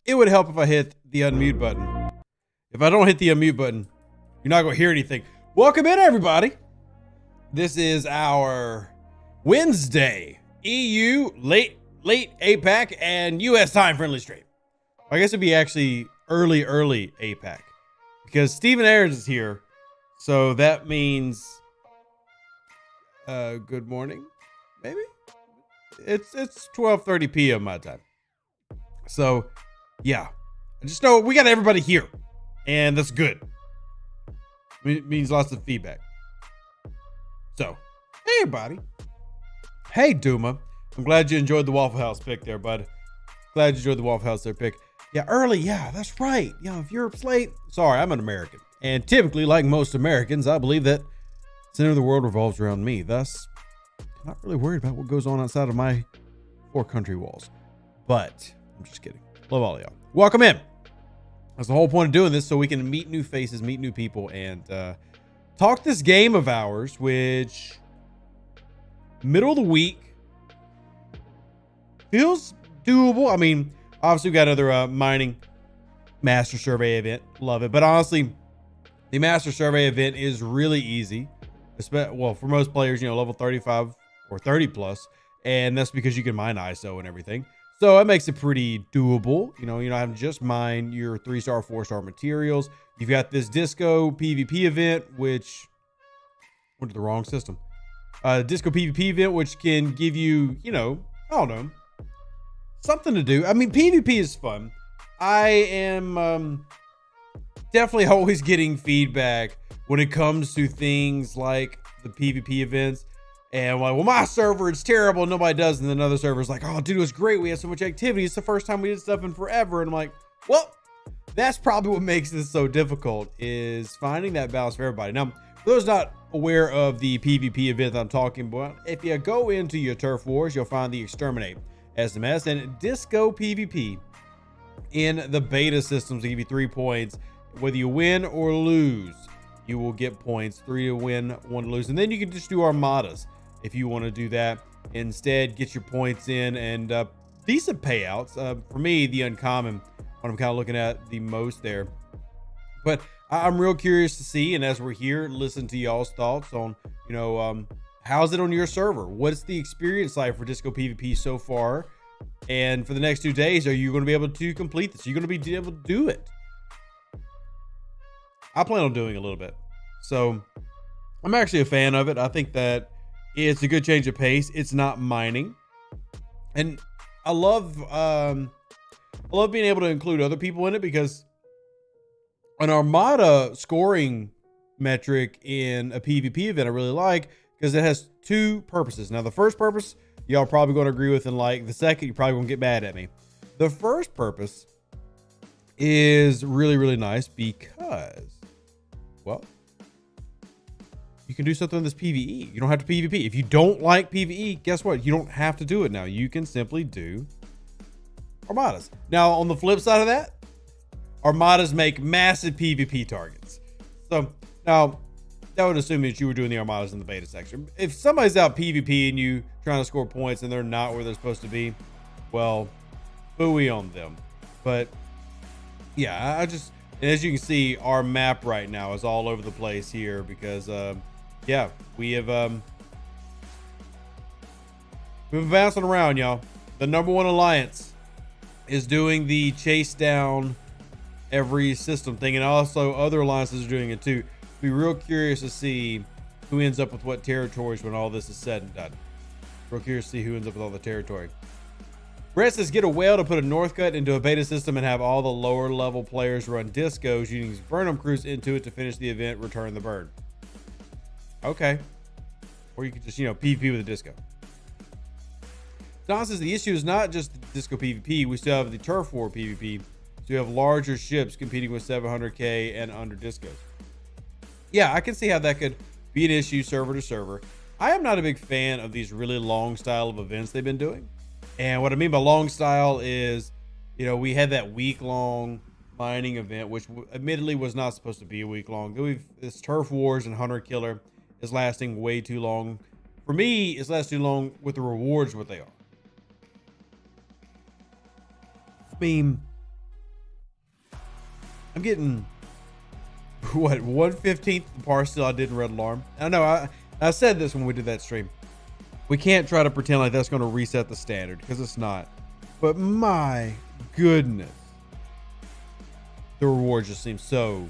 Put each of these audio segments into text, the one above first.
it would help if I hit the unmute button. If I don't hit the unmute button, you're not going to hear anything. Welcome in, everybody. This is our Wednesday EU late APAC and US time friendly stream. I guess it'd be actually early APAC because Stephen Ayers is here. So that means good morning, maybe? It's 12:30 p.m. my time. So yeah, I just know we got everybody here, and that's good. It means lots of feedback. So, hey everybody. Hey Duma. I'm glad you enjoyed the Waffle House pick there, bud. Glad you enjoyed the Waffle House there pick. Yeah, early. Yeah, that's right. Yeah, if Europe's late. Sorry, I'm an American. And typically, like most Americans, I believe that the center of the world revolves around me. Thus, I'm not really worried about what goes on outside of my 4 country walls. But, I'm just kidding. Love all of y'all. Welcome in. That's the whole point of doing this, so we can meet new faces, meet new people, and talk this game of ours, which middle of the week feels doable. I mean, obviously we got another mining master survey event. Love it. But honestly, the master survey event is really easy. Well, for most players, you know, level 35 or 30 plus, and that's because you can mine ISO and everything. So it makes it pretty doable. You know, you're not having to just mine your 3-star, 4-star materials. You've got this disco PvP event, which went to the wrong system. Disco PvP event, which can give you, you know, I don't know, something to do. I mean, PvP is fun. I am definitely always getting feedback when it comes to things like the PvP events. And I'm like, well, my server is terrible. Nobody does. And then another server is like, oh, dude, it was great. We had so much activity. It's the first time we did stuff in forever. And I'm like, well, that's probably what makes this so difficult, is finding that balance for everybody. Now, for those not aware of the PvP event that I'm talking about, if you go into your turf wars, you'll find the Exterminate SMS and Disco PvP in the beta systems to give you 3 points. Whether you win or lose, you will get points. 3 to win, 1 to lose. And then you can just do armadas if you want to do that. Instead, get your points in and decent payouts. For me, the uncommon, what I'm kind of looking at the most there. But I'm real curious to see, and as we're here, listen to y'all's thoughts on, you know, how's it on your server? What's the experience like for Disco PvP so far? And for the next 2 days, are you going to be able to complete this? Are you going to be able to do it? I plan on doing a little bit. So I'm actually a fan of it. I think that it's a good change of pace. It's not mining. And I love being able to include other people in it, because an armada scoring metric in a PvP event I really like, because it has 2 purposes. Now, the first purpose, y'all probably going to agree with, and like the second, you're probably going to get mad at me. The first purpose is really, really nice because, well, you can do something in this PvE. You don't have to PvP. If you don't like PvE, guess what? You don't have to do it now. You can simply do armadas. Now, on the flip side of that, armadas make massive PvP targets. So now that would assume that you were doing the armadas in the beta section. If somebody's out PvP and you trying to score points and they're not where they're supposed to be, well, booey on them. But yeah, and as you can see, our map right now is all over the place here because, yeah, we've been bouncing around, y'all. The #1 alliance is doing the chase down every system thing, and also other alliances are doing it too. Be real curious to see who ends up with what territories when all this is said and done. Real curious to see who ends up with all the territory. Brett says, get a whale to put a Northcut into a beta system and have all the lower level players run discos using Burnham crews into it to finish the event, return the burn. Okay. Or you could just, you know, PvP with a disco. Don says the issue is not just the disco PvP. We still have the turf war PvP. So you have larger ships competing with 700k and under discos. Yeah, I can see how that could be an issue server to server. I am not a big fan of these really long style of events they've been doing. And what I mean by long style is, you know, we had that week-long mining event, which admittedly was not supposed to be a week long. This turf wars and hunter killer is lasting way too long. For me, it's lasting too long with the rewards what they are. I mean, I'm getting what 1/15 the Parser I did in Red Alarm. I know I said this when we did that stream. We can't try to pretend like that's going to reset the standard because it's not. But my goodness, the reward just seems so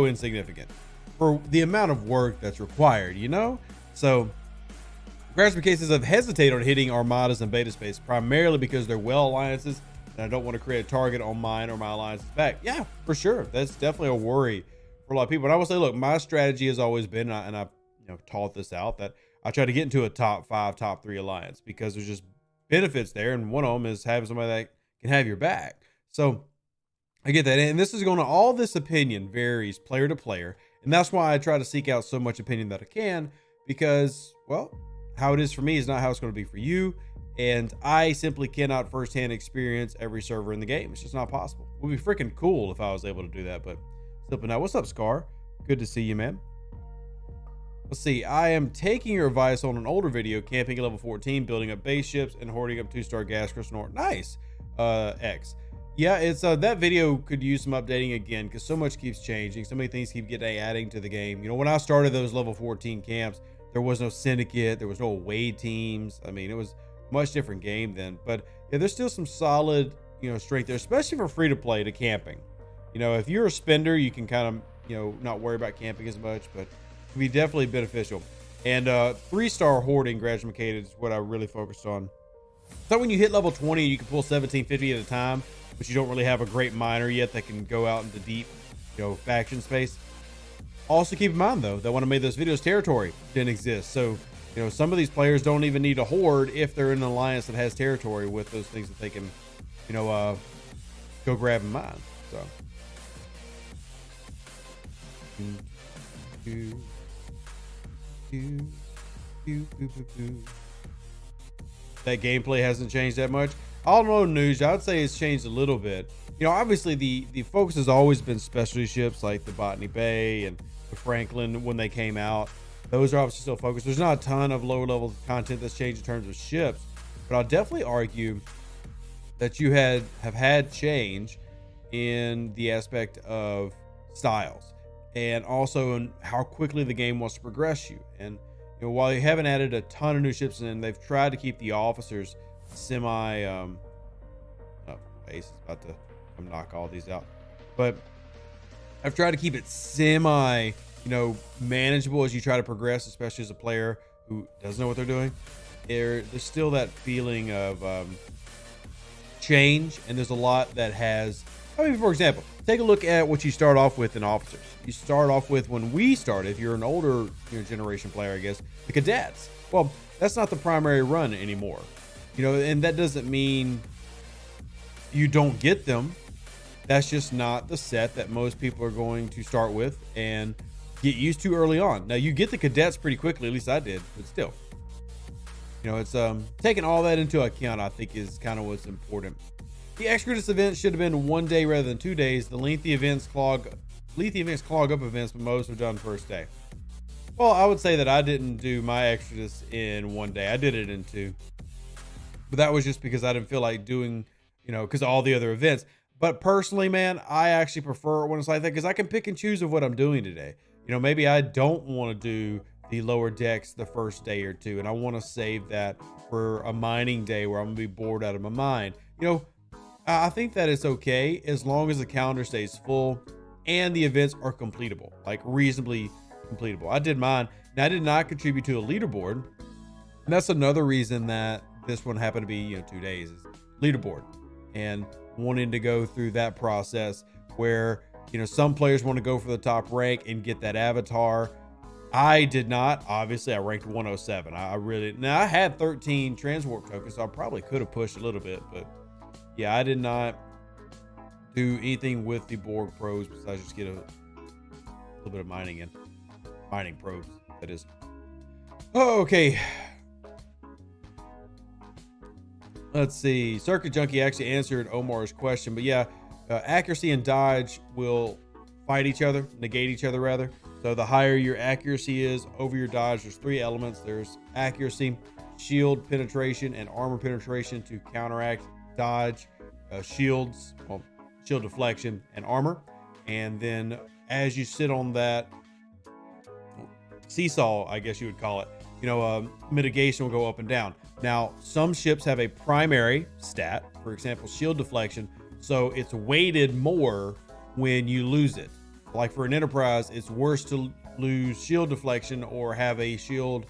insignificant for the amount of work that's required, you know? So Grassroots cases have hesitated on hitting armadas and beta space primarily because they're well alliances, and I don't want to create a target on mine or my alliance's back. Yeah, for sure. That's definitely a worry for a lot of people. And I will say, look, my strategy has always been, and I've taught this out, that I try to get into a top 5, top 3 alliance because there's just benefits there, and one of them is having somebody that can have your back. So I get that, and this is going to, all this opinion varies player to player, and that's why I try to seek out so much opinion that I can, because, well, how it is for me is not how it's going to be for you, and I simply cannot firsthand experience every server in the game. It's just not possible. It would be freaking cool if I was able to do that, but simply not. What's up, Scar? Good to see you, man. Let's see. I am taking your advice on an older video, camping at level 14, building up base ships, and hoarding up 2-star gas crystal. Nice. X. Yeah, it's that video could use some updating again because so much keeps changing. So many things keep getting adding to the game. You know, when I started those level 14 camps, there was no syndicate, there was no away teams. I mean, it was a much different game then. But yeah, there's still some solid, strength there, especially for free to play to camping. If you're a spender, you can kind of, not worry about camping as much, but it can be definitely beneficial. And 3-star hoarding, graduated, is what I really focused on. So when you hit level 20, you can pull 1750 at a time, but you don't really have a great miner yet that can go out into deep, faction space. Also keep in mind though, that when I made those videos, territory didn't exist. So, some of these players don't even need a hoard if they're in an alliance that has territory with those things that they can, go grab and mine. So. That gameplay hasn't changed that much. All no news. I would say it's changed a little bit. Obviously the focus has always been specialty ships like the Botany Bay and the Franklin when they came out. Those are obviously still focused. There's not a ton of lower level content that's changed in terms of ships, but I'll definitely argue that you have had change in the aspect of styles and also in how quickly the game wants to progress you. And while you haven't added a ton of new ships in, they've tried to keep the officers semi Ace is about to come knock all these out, but I've tried to keep it semi manageable as you try to progress, especially as a player who doesn't know what they're doing. There's still that feeling of change, and there's a lot that has, for example, take a look at what you start off with in officers. You start off with, when we started, if you're an older generation player, I guess, the cadets. Well, that's not the primary run anymore, and that doesn't mean you don't get them. That's just not the set that most people are going to start with and get used to early on. Now, you get the cadets pretty quickly, at least I did, but still, it's taking all that into account, I think, is kind of what's important. The Exodus event should have been 1 day rather than 2 days. The lengthy events clog up events, but most are done first day. Well, I would say that I didn't do my Exodus in 1 day. I did it in 2, but that was just because I didn't feel like doing, because of all the other events. But personally, man, I actually prefer it when it's like that because I can pick and choose of what I'm doing today. Maybe I don't want to do the lower decks the first day or two, and I want to save that for a mining day where I'm gonna be bored out of my mind. I think that it's okay as long as the calendar stays full and the events are completable, like reasonably completable. I did mine. Now, I did not contribute to a leaderboard, and that's another reason that this one happened to be 2 days is leaderboard, and wanting to go through that process where some players want to go for the top rank and get that avatar. I did not. Obviously, I ranked 107. Now I had 13 transwarp tokens, so I probably could have pushed a little bit, but yeah, I did not do anything with the Borg probes besides just get a little bit of mining probes, that is. Oh, okay. Let's see. Circuit Junkie actually answered Omar's question, but yeah, accuracy and dodge will fight each other, negate each other rather. So the higher your accuracy is over your dodge, there's 3 elements. There's accuracy, shield penetration, and armor penetration to counteract dodge, shield deflection, and armor. And then as you sit on that seesaw, I guess you would call it, mitigation will go up and down. Now, some ships have a primary stat, for example, shield deflection. So it's weighted more when you lose it. Like for an Enterprise, it's worse to lose shield deflection or have a shield,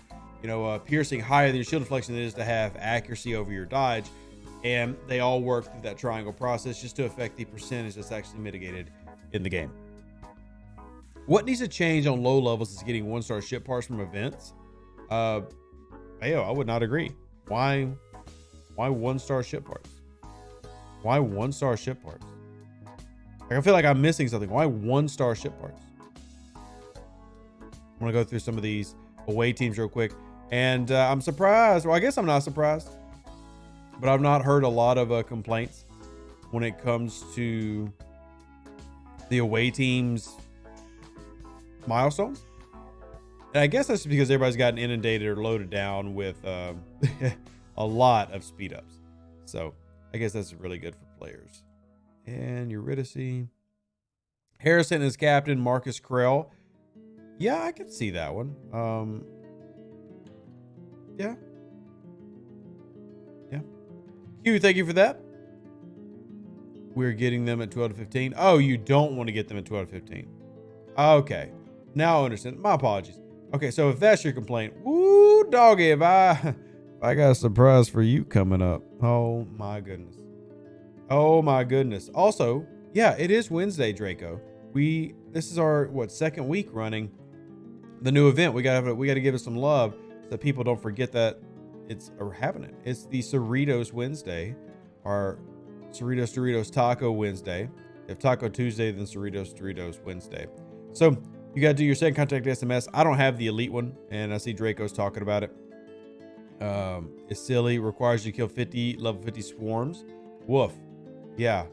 piercing higher than your shield deflection than it is to have accuracy over your dodge. And they all work through that triangle process just to affect the percentage that's actually mitigated in the game. What needs to change on low levels is getting 1-star ship parts from events. I would not agree. Why 1-star ship parts? Why 1-star ship parts? Like, I feel like I'm missing something. Why 1-star ship parts? I want to go through some of these away teams real quick. And I'm surprised. Well, I guess I'm not surprised. But I've not heard a lot of complaints when it comes to the away teams' milestones. And I guess that's because everybody's gotten inundated or loaded down with a lot of speed ups. So I guess that's really good for players. And Eurydice. Harrison is captain. Marcus Krell. Yeah, I can see that one. Yeah. Q, thank you for that. We're getting them at 12 to 15. Oh, you don't want to get them at 12 to 15. Okay. Now I understand. My apologies. Okay, so if that's your complaint, woo, doggy, if I got a surprise for you coming up. Oh my goodness. Oh my goodness. Also, yeah, it is Wednesday, Draco. This is our second week running the new event. We gotta give it some love so that people don't forget that it's having it. It's the Cerritos Wednesday, or Cerritos Doritos Taco Wednesday. If Taco Tuesday, then Cerritos Doritos Wednesday. So you got to do your second contact SMS. I don't have the elite one, and I see Draco's talking about it. It's silly. Requires you to kill level 50 swarms. Woof. Yeah.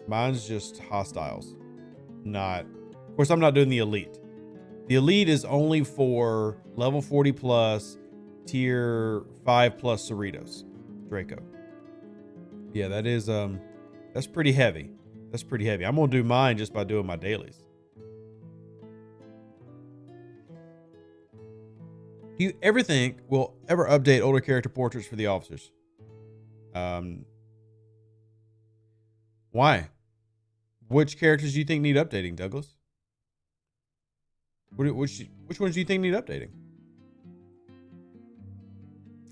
Mine's just hostiles. Of course, I'm not doing the elite. The elite is only for level 40 plus, tier 5 plus Cerritos. Draco. Yeah, that is that's pretty heavy. That's pretty heavy. I'm gonna do mine just by doing my dailies. Do you ever think we'll ever update older character portraits for the officers? Why? Which characters do you think need updating, Douglas? Which ones do you think need updating?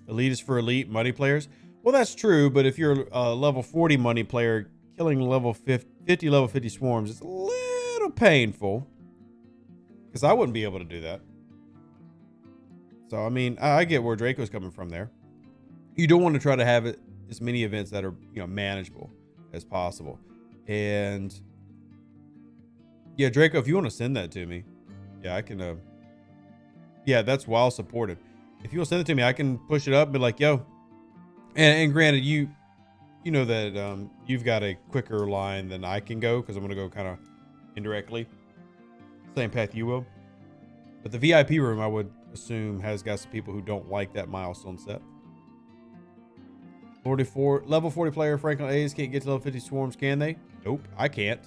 Elite is for elite money players. Well, that's true, but if you're a level 40 money player, killing level 50 level 50 swarms is a little painful. Because I wouldn't be able to do that. So, I mean, I get where Draco's coming from there. You don't want to try to have it as many events that are, manageable as possible. And yeah, Draco, if you want to send that to me, yeah, I can. Yeah, that's well supported. If you'll send it to me, I can push it up and be like, yo. And granted, you know that you've got a quicker line than I can go because I'm going to go kind of indirectly. Same path you will. But the VIP room, I would assume, has got some people who don't like that milestone set. Level 40 player Franklin A's can't get to level 50 swarms, can they? Nope, I can't.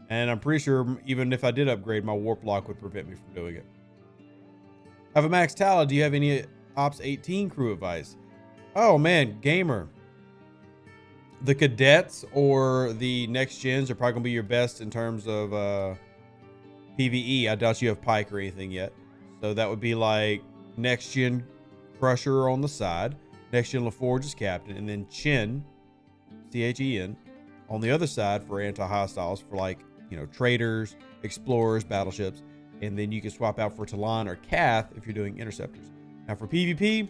And I'm pretty sure even if I did upgrade, my warp lock would prevent me from doing it. I have a max talent. Do you have any Ops 18 crew advice? Oh man, gamer. The cadets or the next gens are probably gonna be your best in terms of PvE. I doubt you have Pike or anything yet. So that would be like next gen Crusher on the side, next gen LaForge is captain, and then Chen, CHEN, on the other side for anti-hostiles for like, traders, explorers, battleships. And then you can swap out for Talon or Kath if you're doing interceptors. Now for PvP,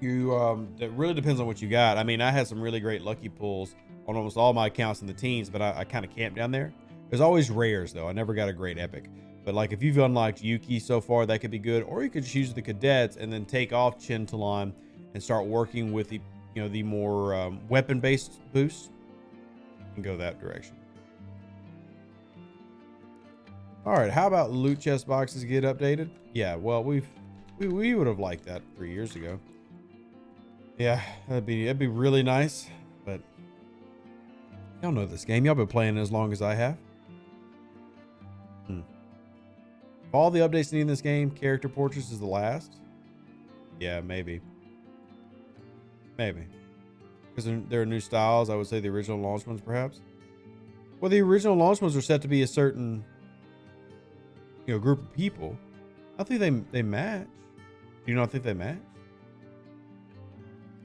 that really depends on what you got. I mean, I had some really great lucky pulls on almost all my accounts in the teens, but I kind of camped down there. There's always rares though. I never got a great epic. But like if you've unlocked Yuki so far, that could be good. Or you could just use the cadets and then take off Chen Talon and start working with the the more weapon-based boosts and go that direction. All right, how about loot chest boxes get updated? Yeah, well, we would have liked that 3 years ago. Yeah, that'd be really nice, but Y'all know this game. Y'all been playing it as long as I have. If all the updates need in this game, character portraits is the last. Yeah, maybe. Maybe. Because there are new styles. I would say the original launch ones, perhaps. Well, the original launch ones are set to be a certain, group of people. I think they match. Do you not think they match?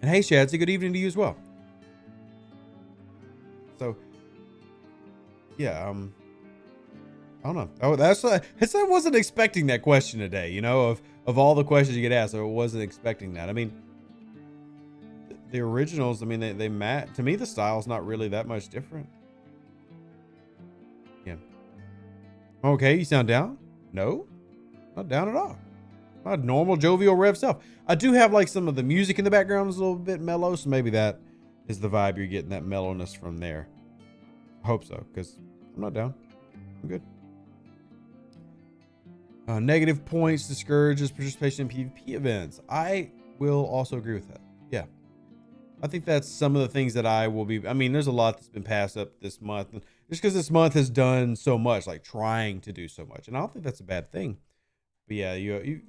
And hey, Shadsy, good evening to you as well. So, yeah, I don't know. Oh, I wasn't expecting that question today. Of all the questions you get asked, I wasn't expecting that. I mean, the originals. I mean, they match. To me, the style's not really that much different. Yeah. Okay, you sound down? No, not down at all. My normal jovial rev self. I do have like some of the music in the background is a little bit mellow, so maybe that is the vibe you're getting, that mellowness from there. I hope so, because I'm not down. I'm good. Negative points discourages participation in PvP events. I will also agree with that. Yeah. I think that's some of the things that I will be. I mean, there's a lot that's been passed up this month. Just because this month has done so much, like trying to do so much. And I don't think that's a bad thing. But yeah, you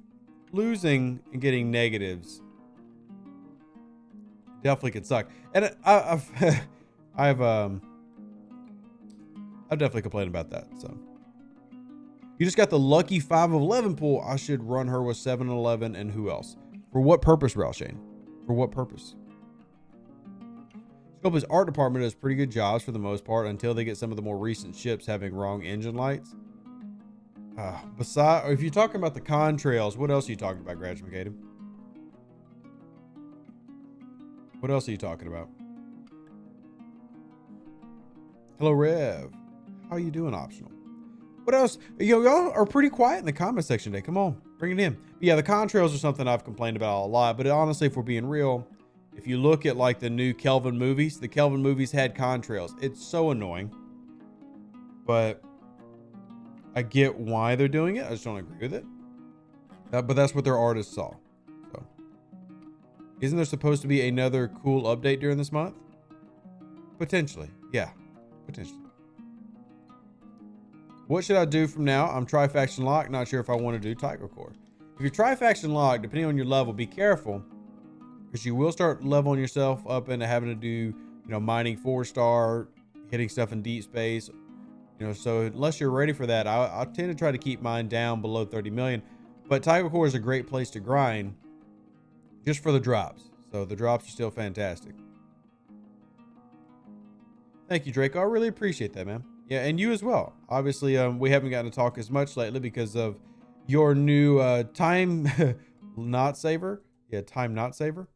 losing and getting negatives definitely could suck. And I've definitely complained about that. So you just got the lucky 5 of 11 pull. I should run her with 7 and 11 and who else? For what purpose, Ralshane? For what purpose? Scopa's art department does pretty good jobs for the most part until they get some of the more recent ships having wrong engine lights. Besides, if you're talking about the contrails, what else are you talking about, Graduate? What else are you talking about? Hello, Rev. How you doing, Optional? What else? Y'all are pretty quiet in the comment section today. Come on, bring it in. But yeah, the contrails are something I've complained about a lot. But honestly, if we're being real, if you look at like the new Kelvin movies, the Kelvin movies had contrails. It's so annoying. But I get why they're doing it. I just don't agree with it. But that's what their artists saw. So, isn't there supposed to be another cool update during this month? Potentially. Yeah, potentially. What should I do from now? I'm tri-faction locked. Not sure if I want to do Tiger Core. If you're tri-faction locked, depending on your level, be careful. Because you will start leveling yourself up into having to do, mining 4-star, hitting stuff in deep space. So unless you're ready for that, I tend to try to keep mine down below 30 million. But Tiger Core is a great place to grind just for the drops. So the drops are still fantastic. Thank you, Draco. I really appreciate that, man. Yeah, and you as well. Obviously, we haven't gotten to talk as much lately because of your new time not saver. Yeah, time not saver.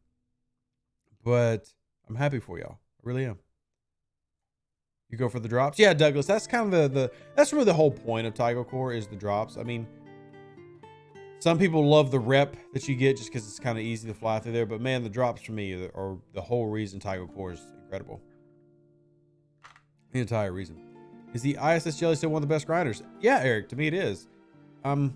But I'm happy for y'all. I really am. You go for the drops? Yeah, Douglas, that's kind of that's really the whole point of Tiger Core is the drops. I mean, some people love the rep that you get just because it's kind of easy to fly through there. But man, the drops for me are the whole reason Tiger Core is incredible. The entire reason. Is the ISS Jelly still one of the best grinders? Yeah, Eric, to me it is. And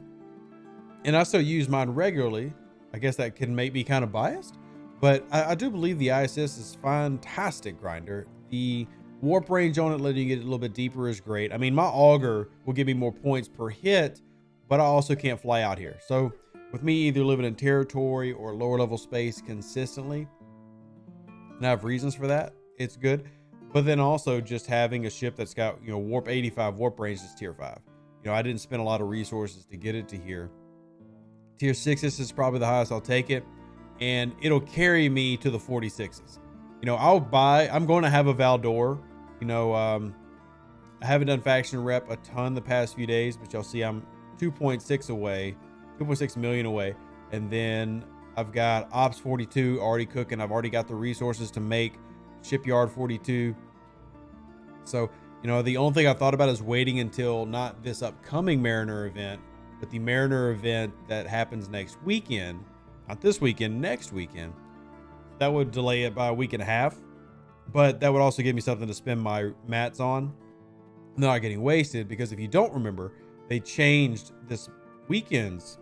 I still use mine regularly. I guess that can make me kind of biased. But I do believe the ISS is fantastic grinder. The warp range on it, letting you get a little bit deeper, is great. I mean, my auger will give me more points per hit, but I also can't fly out here. So with me either living in territory or lower level space consistently, and I have reasons for that, it's good. But then also just having a ship that's got, warp 85 warp range is tier 5. I didn't spend a lot of resources to get it to here. Tier 6s is probably the highest I'll take it. And it'll carry me to the 46s. I'm going to have a Valdor. I haven't done faction rep a ton the past few days, but y'all see I'm 2.6 million away. And then I've got Ops 42 already cooking. I've already got the resources to make Shipyard 42. So, the only thing I thought about is waiting until not this upcoming Mariner event, but the Mariner event that happens next weekend. Not this weekend, next weekend. That would delay it by a week and a half. But that would also give me something to spend my mats on. Not getting wasted, because if you don't remember, they changed this weekend's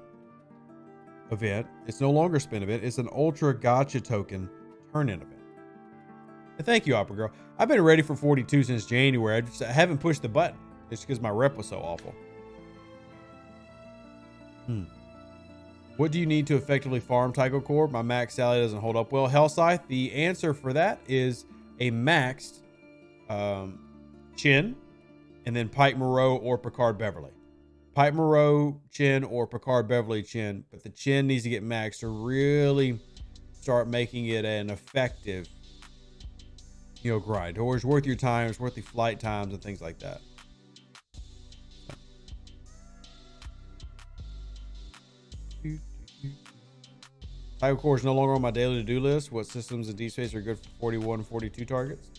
event. It's no longer spin event. It's an ultra gotcha token turn-in event. And thank you, Opera Girl. I've been ready for 42 since January. I haven't pushed the button. It's because my rep was so awful. What do you need to effectively farm Tycho Core? My max Sally doesn't hold up well. Hellscythe, the answer for that is a maxed Chin, and then Pike Moreau or Picard Beverly. Pike Moreau Chin or Picard Beverly Chin, but the Chin needs to get maxed to really start making it an effective, grind. Or it's worth your time, it's worth the flight times and things like that. Tycho Core is no longer on my daily to-do list. What systems in deep space are good for 41 and 42 targets?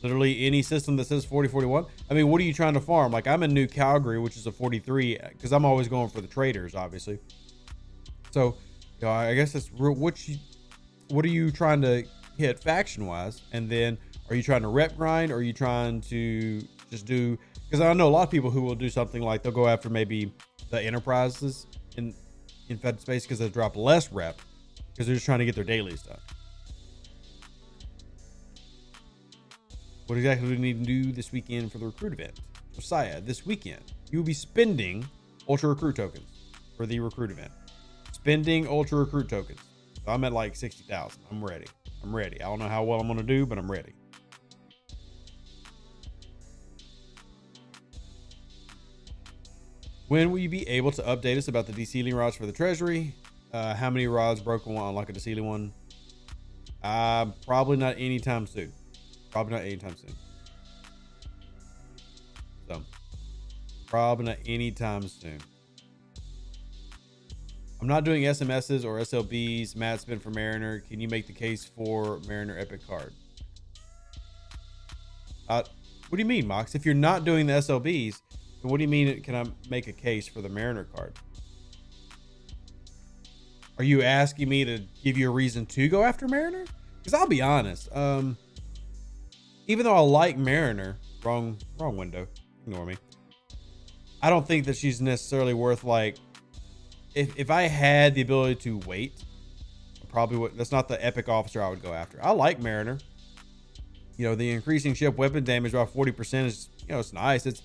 Literally any system that says 40, 41. I mean, what are you trying to farm? Like, I'm in New Calgary, which is a 43, because I'm always going for the traders, obviously. So, I guess that's what are you trying to hit faction-wise? And then, are you trying to rep grind, or are you trying to just do... Because I know a lot of people who will do something like they'll go after maybe the enterprises in Fed space because they drop less rep because they're just trying to get their dailies done. What exactly do we need to do this weekend for the recruit event? Josiah, this weekend, you will be spending Ultra Recruit tokens for the recruit event. Spending Ultra Recruit tokens. So I'm at like 60,000. I'm ready. I don't know how well I'm going to do, but I'm ready. When will you be able to update us about the de-sealing rods for the treasury? How many rods broken will unlock a de-sealing one? Probably not anytime soon. So, probably not anytime soon. I'm not doing SMSs or SLBs. Matt spin for Mariner. Can you make the case for Mariner Epic card? What do you mean, Mox? If you're not doing the SLBs, then what do you mean can I make a case for the Mariner card? Are you asking me to give you a reason to go after Mariner? Because I'll be honest, even though I like Mariner, wrong window, ignore me. I don't think that she's necessarily worth, like, if I had the ability to wait, I probably would. That's not the epic officer I would go after. I like Mariner. The increasing ship weapon damage by 40% is, it's nice. It's,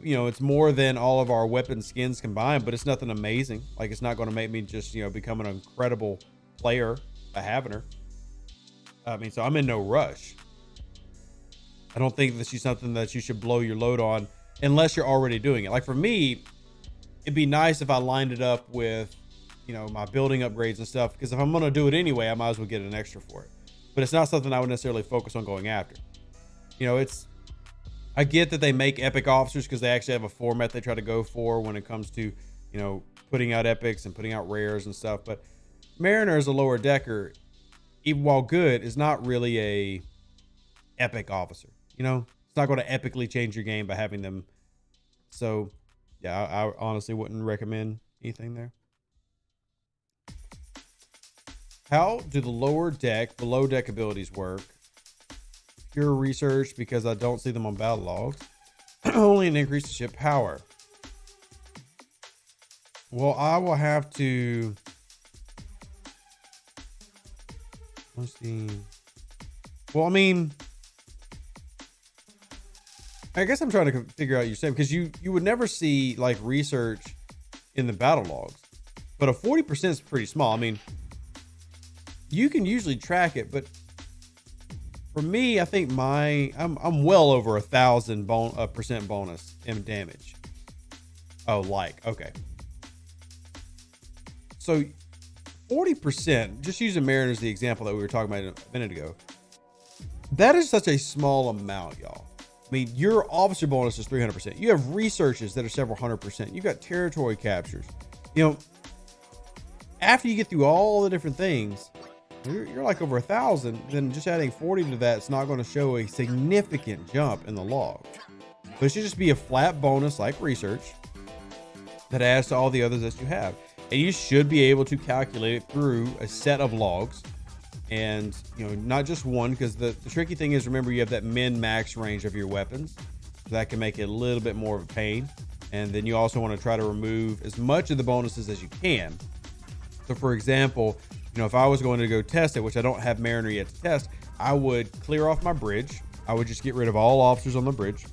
it's more than all of our weapon skins combined, but it's nothing amazing. Like, it's not going to make me just, become an incredible player by having her. I mean, so I'm in no rush. I don't think that she's something that you should blow your load on unless you're already doing it. Like, for me, it'd be nice if I lined it up with, my building upgrades and stuff, because if I'm going to do it anyway, I might as well get an extra for it. But it's not something I would necessarily focus on going after. I get that they make epic officers because they actually have a format they try to go for when it comes to, putting out epics and putting out rares and stuff. But Mariner is a lower decker, even while good, is not really a epic officer. It's not going to epically change your game by having them. So, yeah, I honestly wouldn't recommend anything there. How do the lower deck, below deck abilities work? Pure research, because I don't see them on battle logs. Only an increase to ship power. Well, I will have to. Let's see. Well, I mean, I guess I'm trying to figure out your same, because you would never see like research in the battle logs, but a 40% is pretty small. I mean, you can usually track it, but for me, I think I'm well over 1,000% bonus in damage. Oh, okay. So 40%, just using Mariner as the example that we were talking about a minute ago, that is such a small amount, y'all. I mean, your officer bonus is 300%. You have researches that are several 100%. You've got territory captures. After you get through all the different things, you're like over 1,000. Then just adding 40 to that, it's not going to show a significant jump in the log. But it should just be a flat bonus like research that adds to all the others that you have. And you should be able to calculate it through a set of logs. And, not just one, because the tricky thing is, remember, you have that min-max range of your weapons. So that can make it a little bit more of a pain. And then you also want to try to remove as much of the bonuses as you can. So, for example, if I was going to go test it, which I don't have Mariner yet to test, I would clear off my bridge. I would just get rid of all officers on the bridge.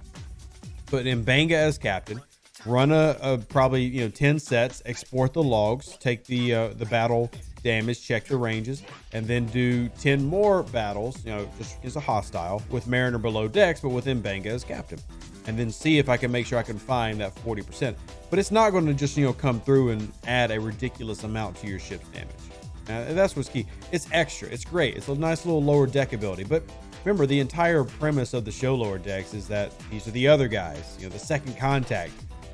Put in Banga as captain. Run a probably 10 sets. Export the logs. Take the battle damage. Check the ranges, and then do 10 more battles. Just as a hostile with Mariner below decks, but within Banga as captain, and then see if I can make sure I can find that 40%. But it's not going to just come through and add a ridiculous amount to your ship's damage. That's what's key. It's extra. It's great. It's a nice little lower deck ability, but remember, the entire premise of the show lower decks is that these are the other guys, the second contact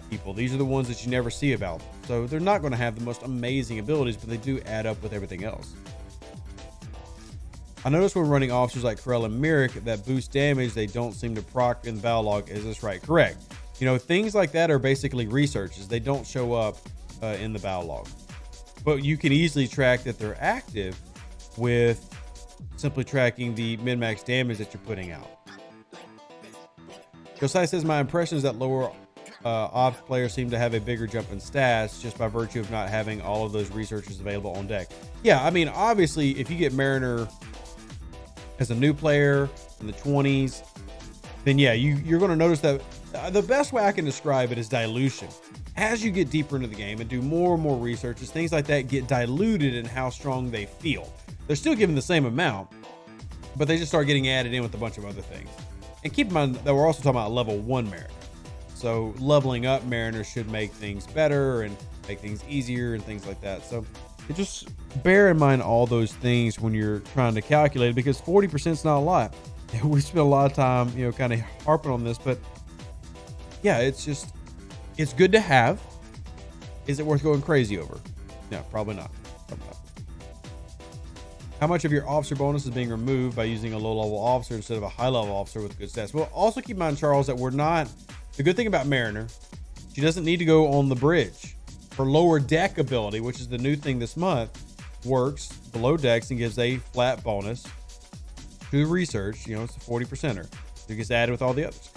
people. These are the ones that you never see about. So they're not going to have the most amazing abilities, but they do add up with everything else. I noticed when running officers like Krell and Myrick that boost damage, they don't seem to proc in the battle log. Is this right? Correct. Things like that are basically researches. They don't show up in the battle log. But you can easily track that they're active with simply tracking the min-max damage that you're putting out. Josiah says, my impression is that lower ops players seem to have a bigger jump in stats just by virtue of not having all of those researchers available on deck. Yeah, I mean, obviously, if you get Mariner as a new player in the 20s, then yeah, you're going to notice that the best way I can describe it is dilution. As you get deeper into the game and do more and more researches, things like that get diluted in how strong they feel. They're still given the same amount, but they just start getting added in with a bunch of other things. And keep in mind that we're also talking about level 1 Mariner. So leveling up Mariner should make things better and make things easier and things like that. So just bear in mind all those things when you're trying to calculate it, because 40% is not a lot. We spent a lot of time, kind of harping on this, but yeah, it's good to have. Is it worth going crazy over? No, probably not. How much of your officer bonus is being removed by using a low-level officer instead of a high-level officer with good stats? Well, also keep in mind, Charles, that the good thing about Mariner, she doesn't need to go on the bridge. Her lower deck ability, which is the new thing this month, works below decks and gives a flat bonus to research. It's a 40%er. It gets added with all the others.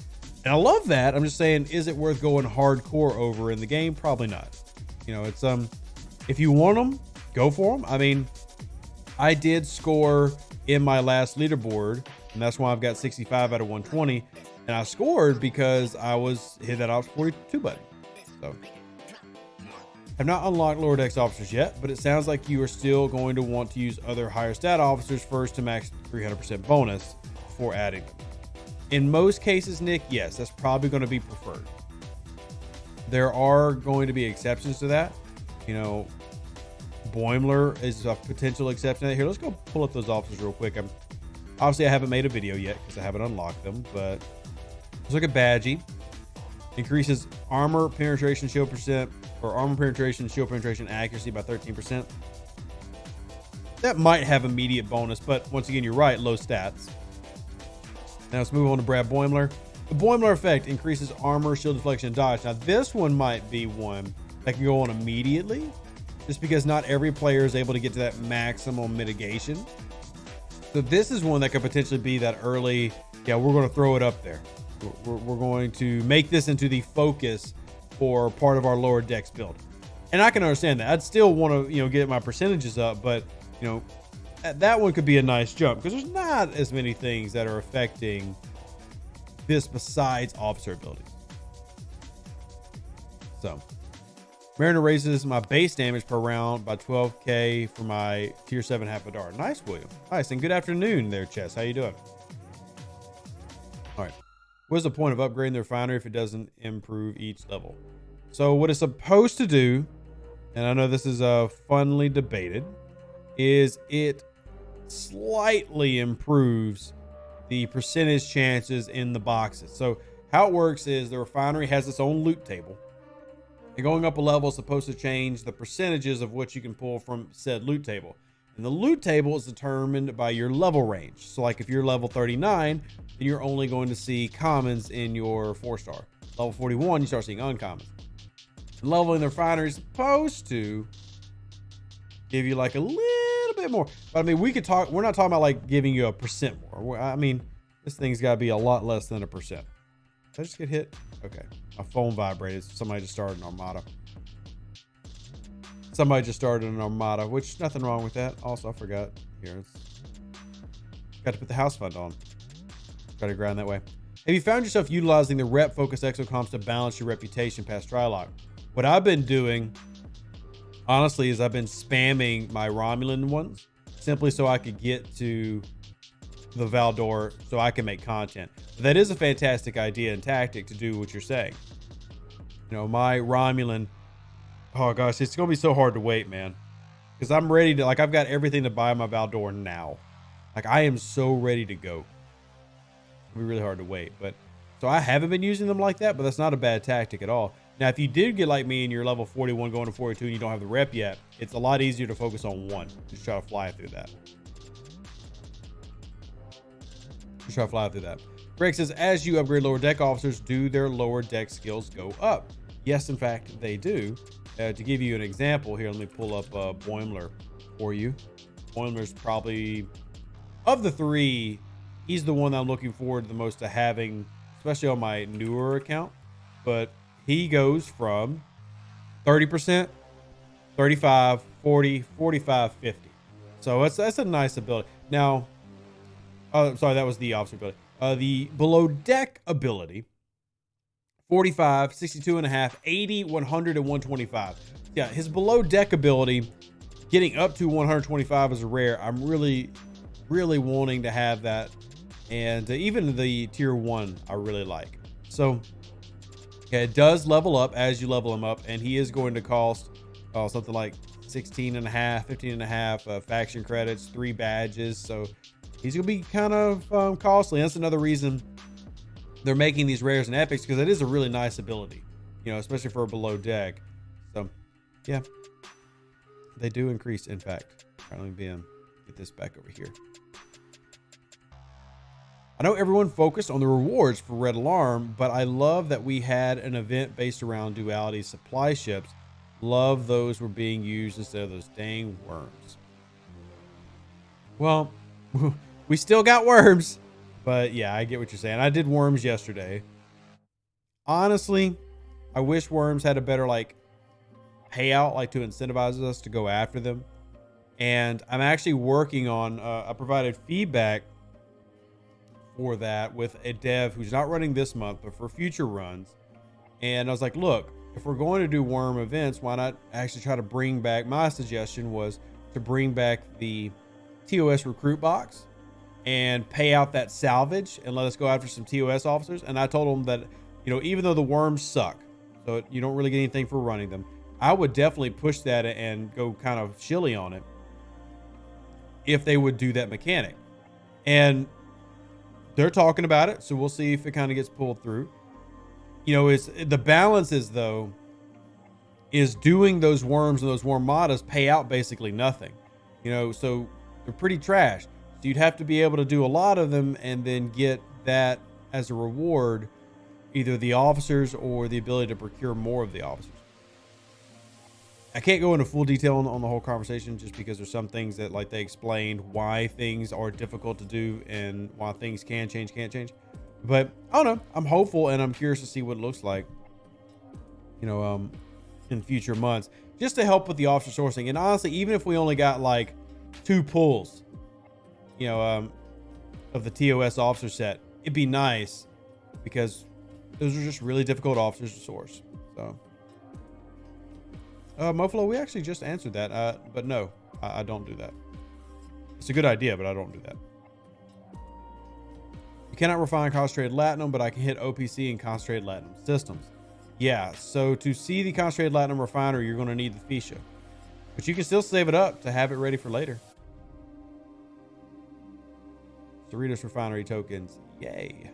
And I love that. I'm just saying, is it worth going hardcore over in the game? Probably not. It's if you want them, go for them. I mean, I did score in my last leaderboard, and that's why I've got 65 out of 120. And I scored because I hit that Ops 42 button. So, have not unlocked lower decks officers yet, but it sounds like you are still going to want to use other higher stat officers first to max 300% bonus before adding them. In most cases, Nick, yes, that's probably going to be preferred. There are going to be exceptions to that. Boimler is a potential exception. Here, let's go pull up those officers real quick. Obviously, I haven't made a video yet because I haven't unlocked them, but let's look at Badgie. Increases armor penetration, shield percent, or armor penetration, shield penetration accuracy by 13%. That might have immediate bonus, but once again, you're right, low stats. Now let's move on to Brad Boimler. The Boimler effect increases armor, shield deflection, and dodge. Now this one might be one that can go on immediately, just because not every player is able to get to that maximum mitigation. So this is one that could potentially be that early, yeah, we're going to throw it up there. We're going to make this into the focus for part of our lower decks build. And I can understand that. I'd still want to, get my percentages up, but, that one could be a nice jump because there's not as many things that are affecting this besides officer abilities. So, Mariner raises my base damage per round by 12k for my tier 7 Hapadar. Nice, William. Nice, and good afternoon there, Chess. How you doing? All right. What's the point of upgrading the refinery if it doesn't improve each level? So what it's supposed to do, and I know this is funly debated, is it slightly improves the percentage chances in the boxes. So how it works is the refinery has its own loot table. And going up a level is supposed to change the percentages of what you can pull from said loot table. And the loot table is determined by your level range. So like if you're level 39, then you're only going to see commons in your 4-star. Level 41, you start seeing uncommons. And leveling the refinery is supposed to give you like a little bit more. But I mean, we're not talking about like giving you a percent more. I mean, this thing's got to be a lot less than a percent. Did I just get hit? Okay. My phone vibrated. Somebody just started an Armada. Which nothing wrong with that. Also, I forgot. Here, Got to put the house fund on. Try to grind that way. Have you found yourself utilizing the rep focus exocomps to balance your reputation past Trilog? What I've been doing, honestly, is I've been spamming my Romulan ones simply so I could get to the Valdor so I can make content. That is a fantastic idea and tactic to do what you're saying. You know, my Romulan, oh gosh, it's going to be so hard to wait, man. Because I'm ready to, like, I've got everything to buy my Valdor now. Like, I am so ready to go. It'll be really hard to wait. But so I haven't been using them like that, but that's not a bad tactic at all. Now, if you did get like me and you're level 41 going to 42 and you don't have the rep yet, it's a lot easier to focus on one. Just try to fly through that. Just try to fly through that. Greg says, as you upgrade lower deck officers, do their lower deck skills go up? Yes, in fact, they do. To give you an example here, let me pull up Boimler for you. Boimler's probably, of the three, he's the one that I'm looking forward the most to having, especially on my newer account. But he goes from 30%, 35, 40, 45, 50. So that's a nice ability. Now, sorry, that was the officer ability. The below deck ability, 45, 62 and a half, 80, 100, and 125. Yeah, his below deck ability, getting up to 125 is rare. I'm really, really wanting to have that. And even the tier 1, I really like. So, yeah, it does level up as you level him up. And he is going to cost something like 16 and a half, 15 and a half faction credits, 3 badges. So he's going to be kind of costly. That's another reason they're making these rares and epics, because it is a really nice ability, you know, especially for a below deck. So, yeah, they do increase, in fact. All right, let me get this back over here. I know everyone focused on the rewards for Red Alarm, but I love that we had an event based around Duality supply ships. Love those were being used instead of those dang worms. Well, we still got worms. But yeah, I get what you're saying. I did worms yesterday. Honestly, I wish worms had a better like payout, like to incentivize us to go after them. And I'm actually working on, I provided feedback for that with a dev who's not running this month, but for future runs. And I was like, look, if we're going to do worm events, why not actually try to bring back, my suggestion was to bring back the TOS recruit box and pay out that salvage and let us go after some TOS officers. And I told them that, you know, even though the worms suck, so you don't really get anything for running them, I would definitely push that and go kind of chilly on it if they would do that mechanic. And they're talking about it, so we'll see if it kind of gets pulled through. You know, it's the balance is though, is doing those worms and those worm modas pay out basically nothing. You know, so they're pretty trash. So you'd have to be able to do a lot of them and then get that as a reward, either the officers or the ability to procure more of the officers. I can't go into full detail on the whole conversation just because there's some things that like they explained why things are difficult to do and why things can change, can't change. But I don't know. I'm hopeful and I'm curious to see what it looks like, you know, in future months, just to help with the officer sourcing. And honestly, even if we only got like 2 pulls, you know, of the TOS officer set, it'd be nice because those are just really difficult officers to source. So, Moflo, we actually just answered that. But no, I don't do that. It's a good idea, but I don't do that. You cannot refine concentrated latinum, but I can hit OPC and concentrated latinum systems. Yeah, so to see the concentrated latinum refiner, you're going to need the Fisha, but you can still save it up to have it ready for later. Cerritos refinery tokens. Yay.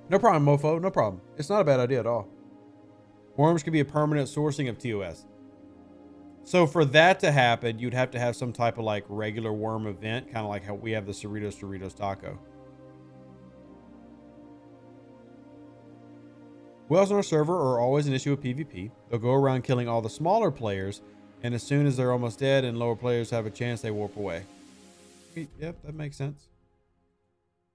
No problem, Mofo. No problem. It's not a bad idea at all. Worms could be a permanent sourcing of TOS. So for that to happen, you'd have to have some type of like regular worm event, kind of like how we have the Cerritos taco. Whales on our server are always an issue with PvP. They'll go around killing all the smaller players, and as soon as they're almost dead and lower players have a chance, they warp away. Yep, that makes sense.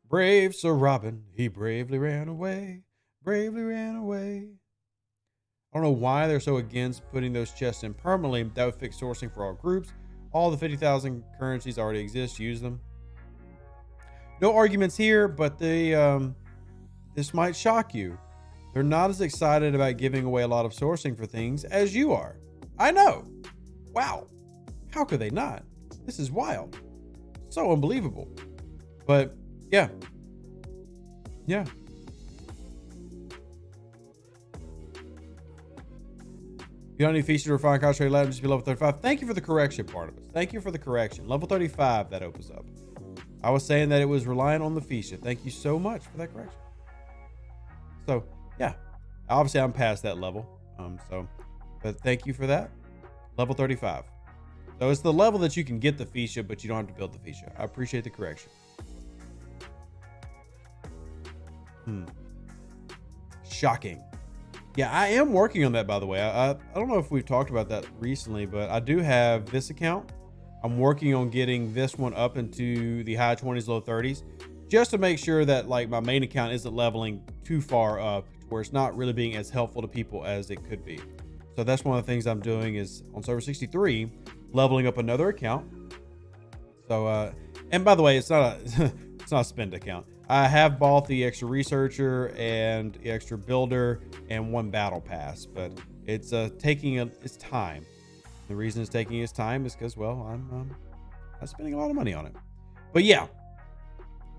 Brave Sir Robin, he bravely ran away, bravely ran away. I don't know why they're so against putting those chests in permanently. That would fix sourcing for all groups. All the 50,000 currencies already exist. Use them. No arguments here, but this might shock you. They're not as excited about giving away a lot of sourcing for things as you are. I know. Wow. How could they not? This is wild. So unbelievable. But yeah. Yeah. You don't need features to refine concentrate lab, just be level 35. Thank you for the correction, part of it. Thank you for the correction. Level 35, that opens up. I was saying that it was reliant on the feature. Thank you so much for that correction. So yeah, obviously I'm past that level. But thank you for that. Level 35. So it's the level that you can get the feature, but you don't have to build the feature. I appreciate the correction. Shocking. Yeah, I am working on that, by the way. I don't know if we've talked about that recently, but I do have this account. I'm working on getting this one up into the high 20s, low 30s, just to make sure that like my main account isn't leveling too far up to where it's not really being as helpful to people as it could be. So that's one of the things I'm doing is on server 63, leveling up another account. So, and by the way, it's not a spend account. I have bought the extra researcher and the extra builder and one battle pass, but it's taking its time. The reason it's taking its time is because, well, I'm spending a lot of money on it. But yeah,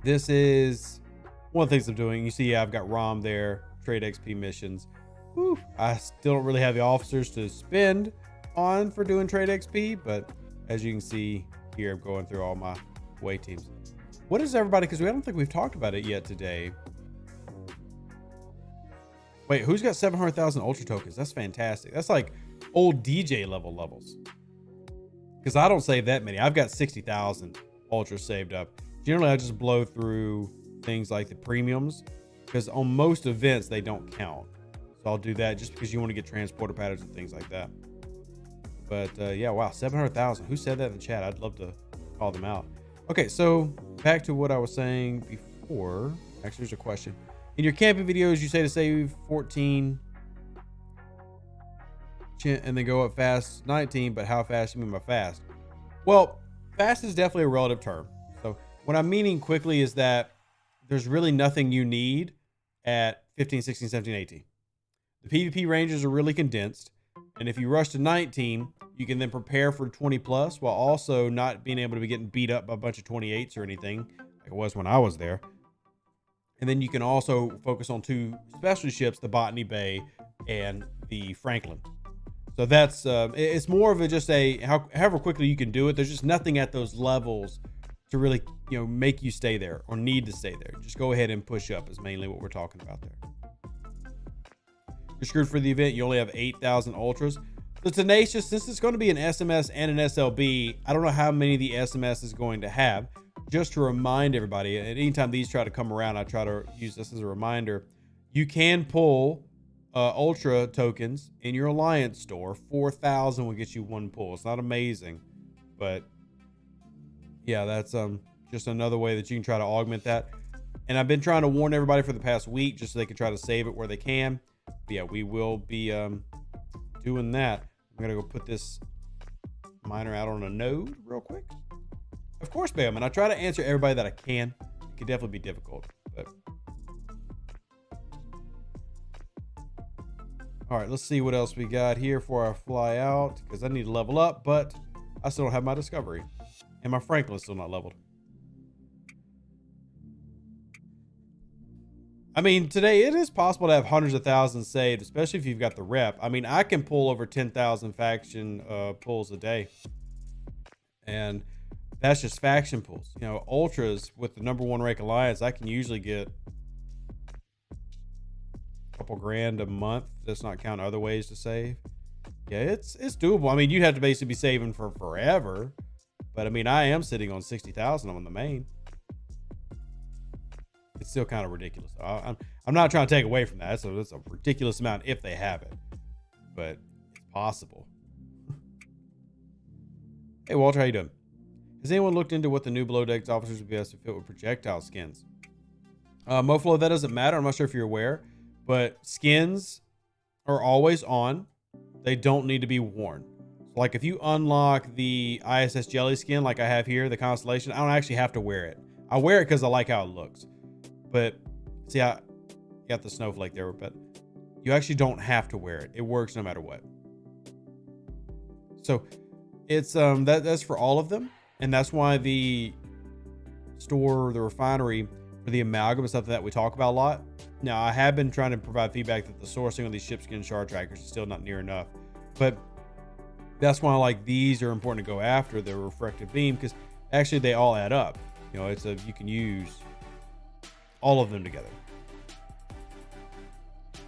this is one of the things I'm doing. You see, I've got ROM there, trade XP missions. Whew, I still don't really have the officers to spend on for doing trade XP, but as you can see here, I'm going through all my away teams. What is everybody? Because I don't think we've talked about it yet today. Wait, who's got 700,000 ultra tokens? That's fantastic. That's like old DJ levels. Because I don't save that many. I've got 60,000 ultra saved up. Generally, I just blow through things like the premiums because on most events, they don't count. So I'll do that just because you want to get transporter patterns and things like that. But yeah, wow, 700,000. Who said that in the chat? I'd love to call them out. Okay, so back to what I was saying before. Actually, there's a question. In your camping videos, you say to save 14 and then go up fast 19, but how fast do you mean by fast? Well, fast is definitely a relative term. So what I'm meaning quickly is that there's really nothing you need at 15, 16, 17, 18. The PvP ranges are really condensed. And if you rush to 19, you can then prepare for 20 plus while also not being able to be getting beat up by a bunch of 28s or anything like it was when I was there. And then you can also focus on two specialty ships, the Botany Bay and the Franklin. So that's, it's more of a just a, however quickly you can do it. There's just nothing at those levels to really, make you stay there or need to stay there. Just go ahead and push up is mainly what we're talking about there. You're screwed for the event. You only have 8,000 ultras. So Tenacious, since it's going to be an SMS and an SLB, I don't know how many the SMS is going to have. Just to remind everybody, and anytime these try to come around, I try to use this as a reminder. You can pull ultra tokens in your alliance store. 4,000 will get you one pull. It's not amazing, but yeah, that's just another way that you can try to augment that. And I've been trying to warn everybody for the past week just so they can try to save it where they can. But yeah, we will be doing that. I'm gonna go put this miner out on a node real quick. Of course, Bam, and I try to answer everybody that I can. It can definitely be difficult, but all right, let's see what else we got here before I fly out because I need to level up, but I still don't have my discovery and my Franklin's still not leveled. I mean, today it is possible to have hundreds of thousands saved, especially if you've got the rep. I mean, I can pull over 10,000 faction pulls a day. And that's just faction pulls. Ultras with the #1 rank alliance, I can usually get a couple grand a month. That's not count other ways to save. Yeah, it's doable. I mean, you'd have to basically be saving for forever. But I mean, I am sitting on 60,000 on the main. It's still kind of ridiculous. I'm not trying to take away from that. So it's a ridiculous amount if they have it, but it's possible. Hey, Walter, how you doing? Has anyone looked into what the new below decks officers would be able to fit with projectile skins? Moflo, that doesn't matter. I'm not sure if you're aware, but skins are always on. They don't need to be worn. So like if you unlock the ISS Jelly skin, like I have here, the Constellation, I don't actually have to wear it. I wear it because I like how it looks. But see, I got the snowflake there, but you actually don't have to wear it. It works no matter what. So it's that's for all of them, and that's why the refinery for the amalgam and stuff that we talk about a lot. Now, I have been trying to provide feedback that the sourcing on these shipskin shard trackers is still not near enough, but that's why like these are important to go after the refractive beam, because actually they all add up. You know, you can use all of them together.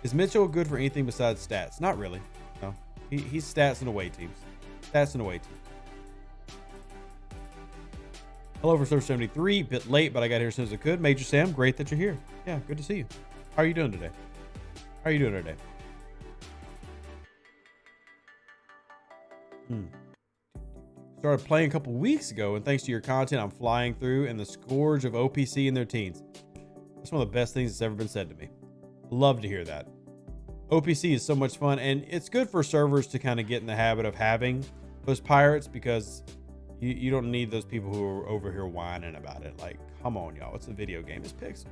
Is Mitchell good for anything besides stats? Not really. No, he's stats and away teams. Stats and away teams. Hello for Surf 73. Bit late, but I got here as soon as I could. Major Sam, great that you're here. Yeah, good to see you. How are you doing today? How are you doing today? Started playing a couple weeks ago, and thanks to your content, I'm flying through and the scourge of OPC in their teens. That's one of the best things that's ever been said to me. Love to hear that. OPC is so much fun, and it's good for servers to kind of get in the habit of having those pirates, because you don't need those people who are over here whining about it. Like, come on, y'all. It's a video game. It's pixels.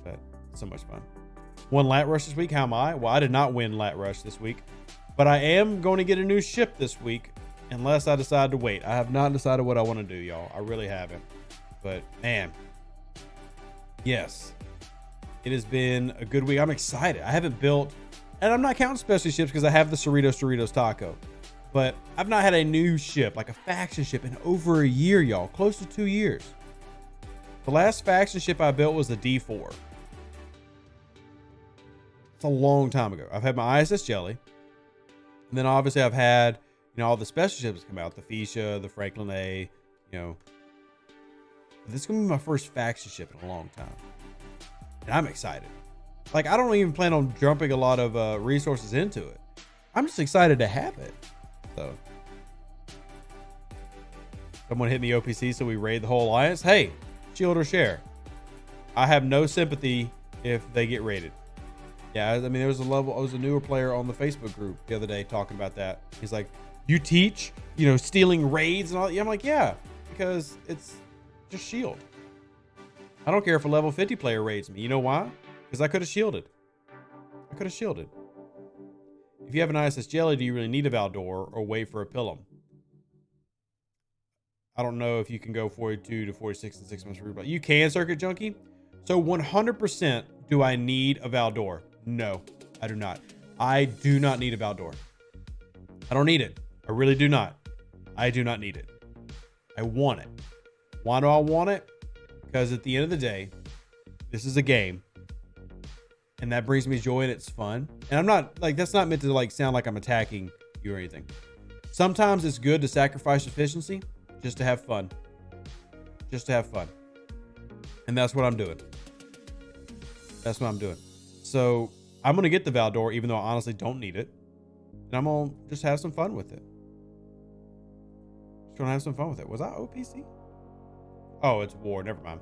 But it's so much fun. Won Lat Rush this week. How am I? Well, I did not win Lat Rush this week, but I am going to get a new ship this week, unless I decide to wait. I have not decided what I want to do, y'all. I really haven't. But, man. Yes. It has been a good week. I'm excited. I haven't built, and I'm not counting specialty ships because I have the Cerritos Taco, but I've not had a new ship, like a faction ship, in over a year, y'all. Close to 2 years. The last faction ship I built was the D4. It's a long time ago. I've had my ISS Jelly, and then obviously I've had, you know, all the special ships come out, the Fuchsia, the Franklin A, you know. This is going to be my first faction ship in a long time. And I'm excited. Like, I don't even plan on jumping a lot of resources into it. I'm just excited to have it. So, someone hit me OPC, so we raid the whole alliance. Hey, shield or share. I have no sympathy if they get raided. Yeah, I mean, there was a newer player on the Facebook group the other day talking about that. He's like, you teach, you know, stealing raids and all. Yeah, I'm like, yeah, because it's just shield. I don't care if a level 50 player raids me. You know why? Because I could have shielded. If you have an ISS Jelly, do you really need a Valdor or wait for a Pilum? I don't know if you can go 42 to 46 in 6 months replay. You can, Circuit Junkie. So 100% do I need a Valdor? No, I do not. I do not need a Valdor. I don't need it. I really do not. I do not need it. I want it. Why do I want it? Because at the end of the day, this is a game, and that brings me joy and it's fun. And I'm not like, that's not meant to like sound like I'm attacking you or anything. Sometimes it's good to sacrifice efficiency just to have fun. And that's what I'm doing. So I'm going to get the Valdor, even though I honestly don't need it. And I'm going to just have some fun with it. Was I OPC? Oh, it's war. Never mind.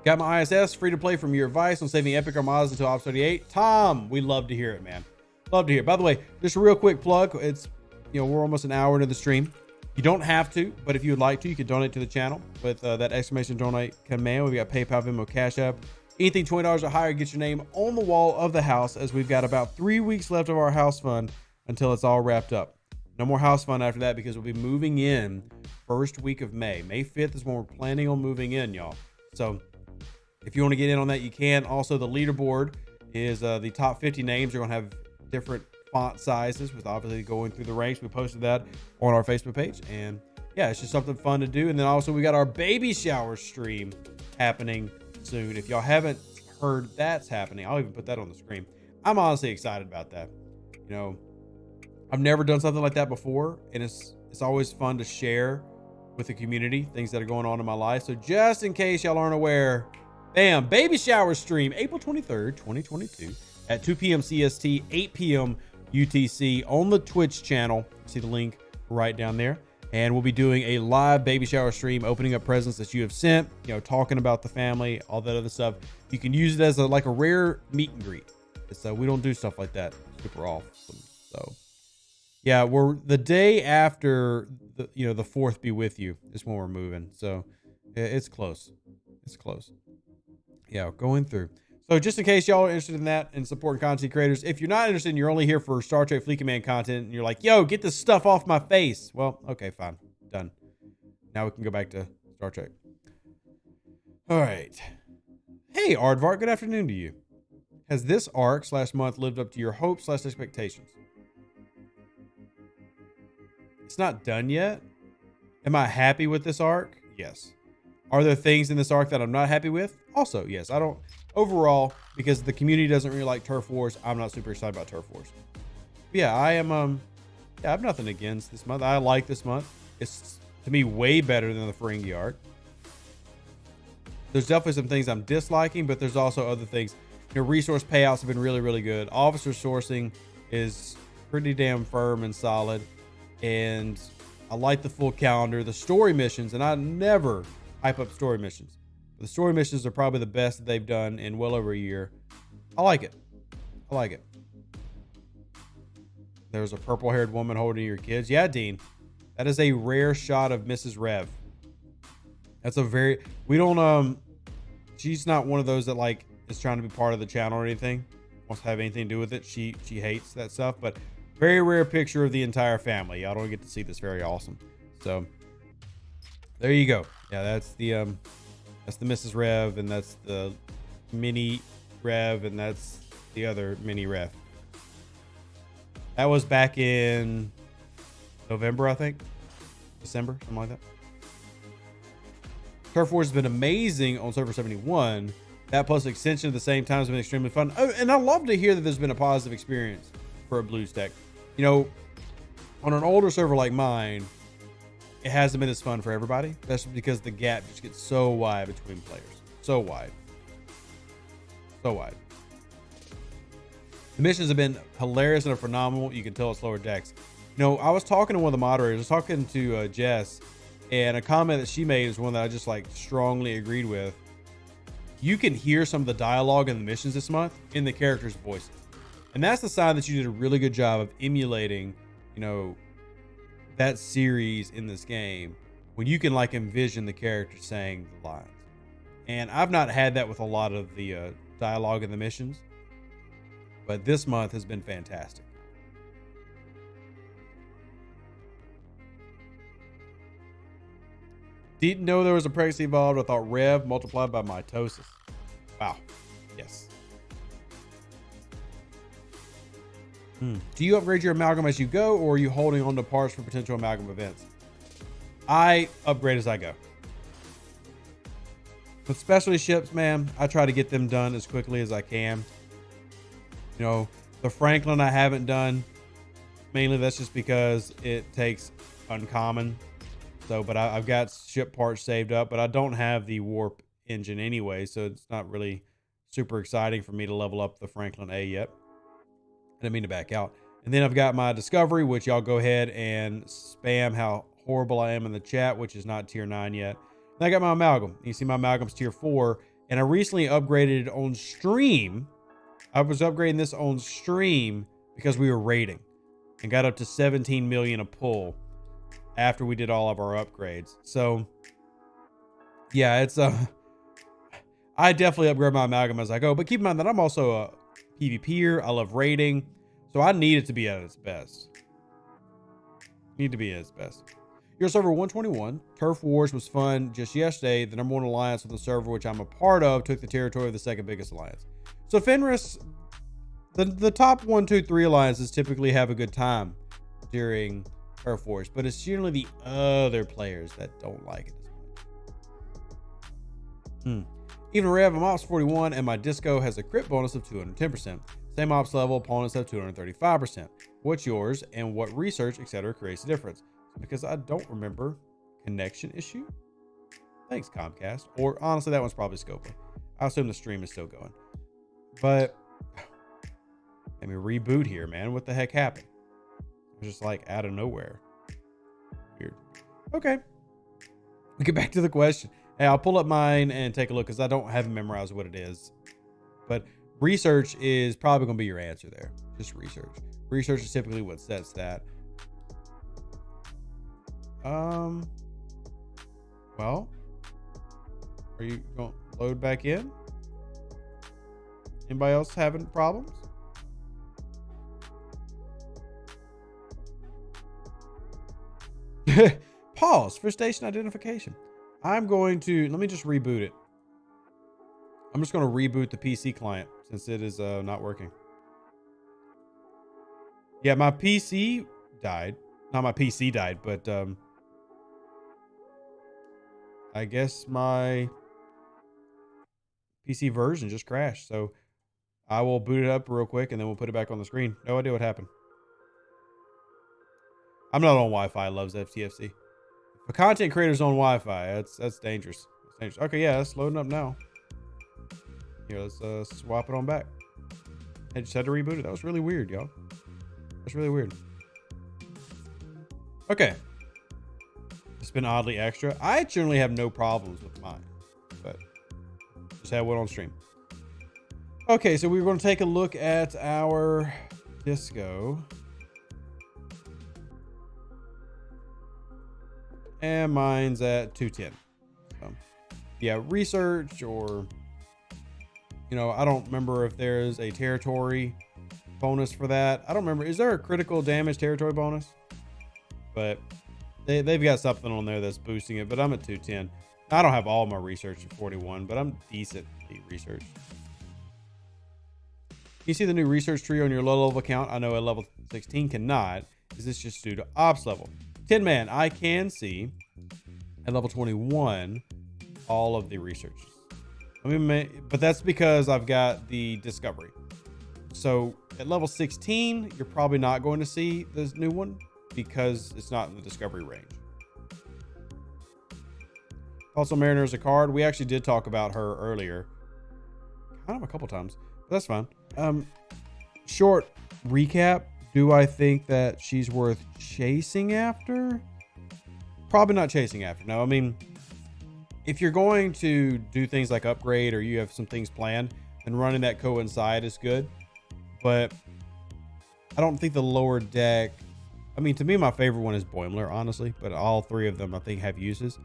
Got my ISS free to play from your advice on saving Epic Armadas until Ops 38. Tom, we love to hear it, man. Love to hear it. By the way, just a real quick plug. It's, you know, we're almost an hour into the stream. You don't have to, but if you would like to, you can donate to the channel with that exclamation donate command. We've got PayPal, Venmo, Cash App. Anything $20 or higher gets your name on the wall of the house, as we've got about 3 weeks left of our house fund until it's all wrapped up. No more house fund after that, because we'll be moving in first week of May. May 5th is when we're planning on moving in, y'all. So if you want to get in on that, you can. Also, the leaderboard is the top 50 names are going to have different font sizes, with obviously going through the ranks. We posted that on our Facebook page, and yeah, it's just something fun to do. And then also we got our baby shower stream happening soon. If y'all haven't heard that's happening, I'll even put that on the screen. I'm honestly excited about that. You know, I've never done something like that before, and it's always fun to share with the community things that are going on in my life. So just in case y'all aren't aware, bam, baby shower stream, April 23rd, 2022 at 2 p.m. CST, 8 p.m. UTC on the Twitch channel. See the link right down there. And we'll be doing a live baby shower stream, opening up presents that you have sent, you know, talking about the family, all that other stuff. You can use it as like a rare meet and greet. So we don't do stuff like that. Super awesome. So Yeah, we're the day after the 4th be with you is when we're moving. So it's close. It's close. Yeah, going through. So just in case y'all are interested in that and supporting content creators, if you're not interested and you're only here for Star Trek Fleet Command content and you're like, yo, get this stuff off my face. Well, okay, fine. Done. Now we can go back to Star Trek. All right. Hey, Aardvark, good afternoon to you. Has this arc/month lived up to your hopes/expectations? It's not done yet. Am I happy with this arc? Yes. Are there things in this arc that I'm not happy with? Also, yes. I don't overall, because the community doesn't really like Turf Wars. I'm not super excited about Turf Wars. But yeah, I am I have nothing against this month. I like this month. It's to me way better than the Ferengi arc. There's definitely some things I'm disliking, but there's also other things. Resource payouts have been really, really good. Officer sourcing is pretty damn firm and solid. And I like the full calendar. The story missions, and I never hype up story missions. The story missions are probably the best that they've done in well over a year. I like it. I like it. There's a purple-haired woman holding your kids. Yeah, Dean. That is a rare shot of Mrs. Rev. That's a very... We don't... She's not one of those that, like, is trying to be part of the channel or anything. Wants to have anything to do with it. She hates that stuff. But very rare picture of the entire family. Y'all don't get to see this. Very awesome. So, there you go. Yeah, that's the Mrs. Rev, and that's the mini Rev, and that's the other mini Rev. That was back in November, I think. December, something like that. Turf Wars has been amazing on Server 71. That plus extension at the same time has been extremely fun. Oh, and I love to hear that there's been a positive experience for a BlueStack. You know, on an older server like mine, it hasn't been as fun for everybody. That's because the gap just gets so wide between players. So wide. So wide. The missions have been hilarious and are phenomenal. You can tell it's lower decks. You know, I was talking to one of the moderators. I was talking to Jess, and a comment that she made is one that I just like strongly agreed with. You can hear some of the dialogue in the missions this month in the characters' voices. And that's the sign that you did a really good job of emulating, you know, that series in this game when you can like envision the characters saying the lines. And I've not had that with a lot of the dialogue in the missions, but this month has been fantastic. Didn't know there was a pregnancy involved. I thought Rev multiplied by mitosis. Wow. Yes. Do you upgrade your amalgam as you go, or are you holding on to parts for potential amalgam events? I upgrade as I go. With specialty ships, man, I try to get them done as quickly as I can. You know, the Franklin I haven't done. Mainly that's just because it takes uncommon. So, but I've got ship parts saved up, but I don't have the warp engine anyway, so it's not really super exciting for me to level up the Franklin A yet. I didn't mean to back out. And then I've got my Discovery, which y'all go ahead and spam how horrible I am in the chat, which is not tier 9 yet. And I got my Amalgam. You see my Amalgam's tier 4, and I recently upgraded it on stream. I was upgrading this on stream because we were raiding and got up to 17 million a pull after we did all of our upgrades. So yeah, it's I definitely upgrade my Amalgam as I go, but keep in mind that I'm also a PvPer. I love raiding, so I need it to be at its best. Need to be at its best. Your server 121. Turf Wars was fun just yesterday. The #1 alliance of the server, which I'm a part of, took the territory of the second biggest alliance. So Fenris, the top 1, 2, 3 alliances typically have a good time during Turf Wars, but it's generally the other players that don't like it as much. Even Rev, I'm Ops 41, and my Disco has a crit bonus of 210%. Same Ops level, opponents have 235%. What's yours, and what research, etc. creates a difference? Because I don't remember. Connection issue? Thanks, Comcast. Or honestly, that one's probably Scopely. I assume the stream is still going. But let me reboot here, man. What the heck happened? It was just like out of nowhere. Weird. Okay. We get back to the question. Hey, I'll pull up mine and take a look because I don't have memorized what it is. But research is probably going to be your answer there. Just research. Research is typically what sets that. Well, are you going to load back in? Anybody else having problems? Pause for station identification. I'm going to, let me just reboot it. I'm just going to reboot the PC client since it is not working. Yeah, my PC died. Not my PC died, but I guess my PC version just crashed. So I will boot it up real quick and then we'll put it back on the screen. No idea what happened. I'm not on Wi-Fi. Loves STFC. If a content creator's on Wi-Fi, that's dangerous. That's dangerous. Okay, yeah, it's loading up now. Here, let's swap it on back. I just had to reboot it. That was really weird, y'all. That's really weird. Okay. It's been oddly extra. I generally have no problems with mine, but just had one on stream. Okay, so we're going to take a look at our disco. And mine's at 210. So, yeah, research or, you know, I don't remember if there's a territory bonus for that. I don't remember. Is there a critical damage territory bonus? But they've got something on there that's boosting it, but I'm at 210. I don't have all my research at 41, but I'm decently researched. You see the new research tree on your low level account? I know at level 16 cannot. Is this just due to ops level? 10 man, I can see at level 21 all of the researches. But that's because I've got the discovery. So at level 16, you're probably not going to see this new one because it's not in the discovery range. Also, Mariner is a card. We actually did talk about her earlier, kind of a couple times, but that's fine. Short recap. Do I think that she's worth chasing after? Probably not chasing after. No, I mean, if you're going to do things like upgrade or you have some things planned, then running that coincide is good. But I don't think the lower deck, I mean, to me, my favorite one is Boimler, honestly, but all three of them I think have uses.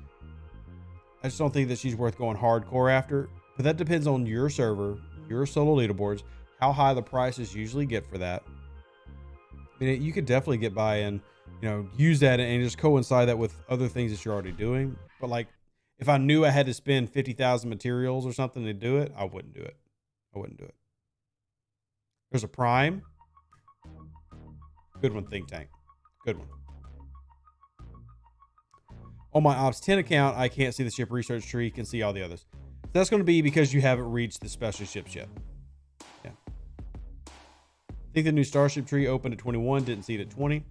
I just don't think that she's worth going hardcore after, but that depends on your server, your solo leaderboards, how high the prices usually get for that. I mean, you could definitely get by and, you know, use that and just coincide that with other things that you're already doing. But like, if I knew I had to spend 50,000 materials or something to do it, I wouldn't do it. I wouldn't do it. There's a Prime. Good one, Think Tank. Good one. On my Ops 10 account, I can't see the ship research tree, can see all the others. That's going to be because you haven't reached the special ships yet. Yeah. I think the new Starship tree opened at 21, didn't see it at 20.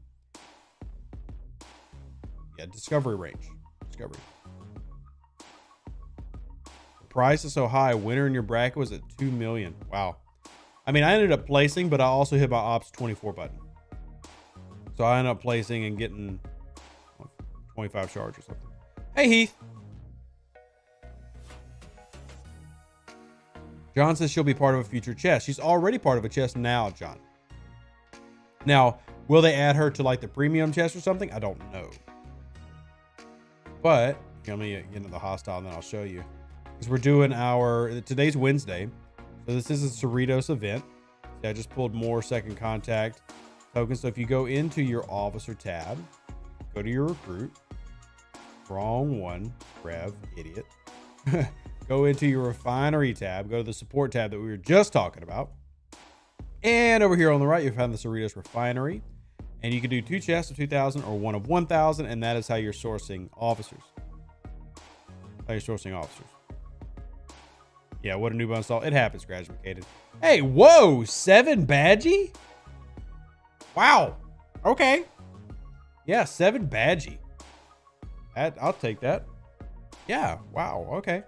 Yeah, discovery range. Discovery. The price is so high, winner in your bracket was at 2 million. Wow. I mean, I ended up placing, but I also hit my Ops 24 button. So I ended up placing and getting 25 shards or something. Hey, Heath. John says she'll be part of a future chest. She's already part of a chest now, John. Now, will they add her to like the premium chest or something? I don't know. But let me get into the hostile and then I'll show you. Because we're doing today's Wednesday. So this is a Cerritos event. See, I just pulled more second contact tokens. So if you go into your officer tab, go to your recruit. Wrong one, Rev, idiot. Go into your refinery tab, go to the support tab that we were just talking about. And over here on the right, you'll find the Cerritos refinery. And you can do 2 chests of 2,000 or 1 of 1,000. And that is how you're sourcing officers. Yeah, what a noob uninstall. It happens, graduated. Hey, whoa, 7 badgie? Wow. Okay. Yeah, 7 badgie. I'll take that. Yeah, wow, okay.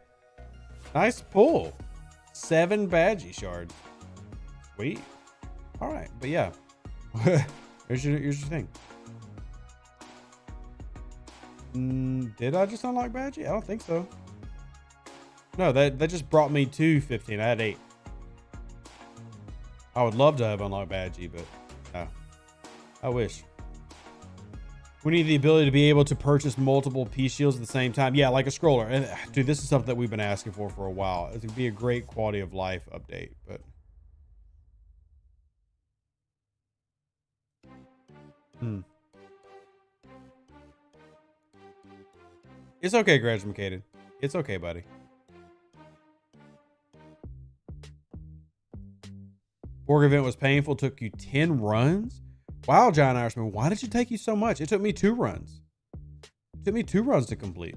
Nice pull. 7 badgie shards. Sweet. All right, but yeah. here's your thing. Did I just unlock badgie? I don't think so. No, that just brought me to 15. I had 8. I would love to have unlocked badgie, but no. I wish. We need the ability to be able to purchase multiple P shields at the same time. Yeah, like a scroller. And dude, this is something that we've been asking for a while. It would be a great quality of life update, but it's okay, Graduated. It's okay, buddy. Borg event was painful. Took you 10 runs. Wow, John Irishman, why did it take you so much? It took me 2 runs. It took me 2 runs to complete.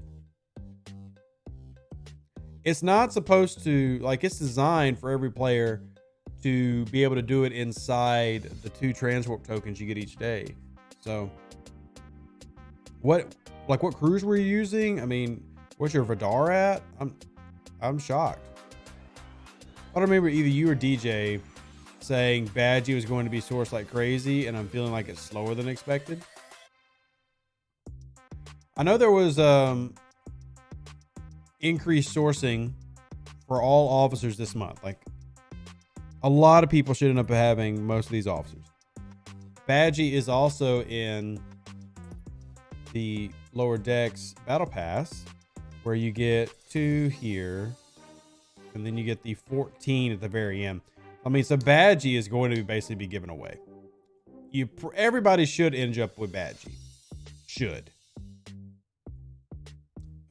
It's not supposed to, like, it's designed for every player to be able to do it inside the 2 transwarp tokens you get each day. So, what cruise were you using? I mean, what's your Vidar at? I'm shocked. I don't remember either you or DJ saying Badgie was going to be sourced like crazy, and I'm feeling like it's slower than expected. I know there was increased sourcing for all officers this month. Like, a lot of people should end up having most of these officers. Badgie is also in the lower decks battle pass, where you get 2 here, and then you get the 14 at the very end. I mean, so Badgie is going to basically be given away. Everybody should end up with Badgie. Should.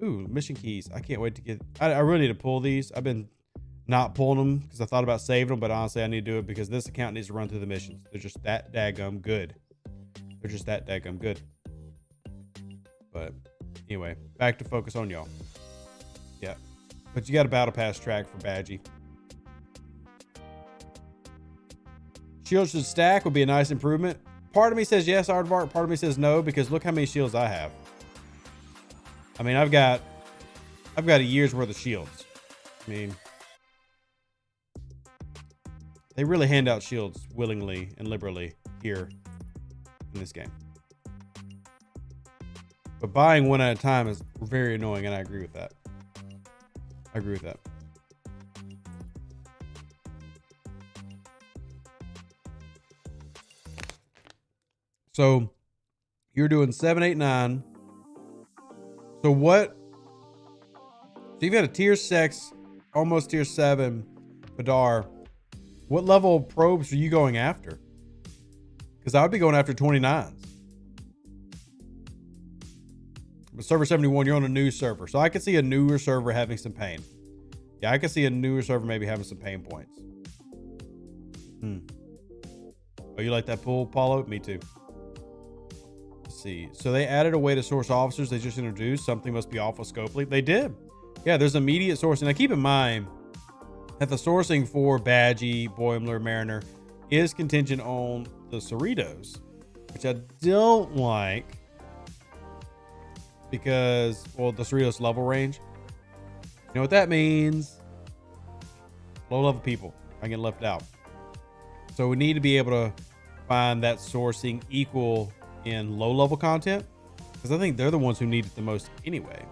Ooh, mission keys. I can't wait to get... I really need to pull these. I've been not pulling them because I thought about saving them, but honestly, I need to do it because this account needs to run through the missions. They're just that daggum good. They're just that daggum good. But anyway, back to focus on y'all. Yeah. But you got a battle pass track for Badgie. Shields should stack would be a nice improvement. Part of me says yes, Aardvark. Part of me says no, because look how many shields I have. I mean, I've got a year's worth of shields. I mean, they really hand out shields willingly and liberally here in this game. But buying one at a time is very annoying, and I agree with that. I agree with that. So you're doing 7, 8, 9. So what? So you've got a tier 6, almost tier 7 Vidar. What level of probes are you going after? Because I would be going after 29s. But server 71, you're on a new server. So I could see a newer server having some pain. Yeah, I could see a newer server maybe having some pain points. Oh, you like that pool, Paulo? Me too. See, so they added a way to source officers. They just introduced something must be off of Scopely. They did. Yeah, there's immediate sourcing. Now keep in mind that the sourcing for Badgie, Boimler, Mariner is contingent on the Cerritos, which I don't like because, well, the Cerritos level range. You know what that means? Low level people are getting left out. So we need to be able to find that sourcing equal in low level content, because I think they're the ones who need it the most anyway.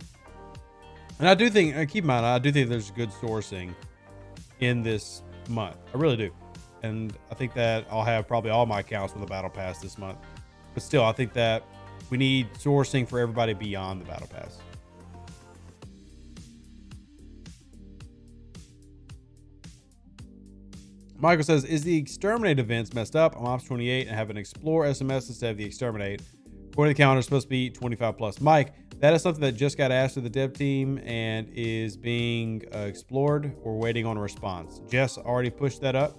And I do think, keep in mind, I do think there's good sourcing in this month. I really do. And I think that I'll have probably all my accounts with the battle pass this month. But still, I think that we need sourcing for everybody beyond the battle pass. Michael says, is the exterminate events messed up? I'm Ops 28 and have an explore SMS instead of the exterminate. According to the calendar, it's supposed to be 25 plus. Mike, that is something that just got asked to the dev team and is being explored. We're waiting on a response. Jess already pushed that up.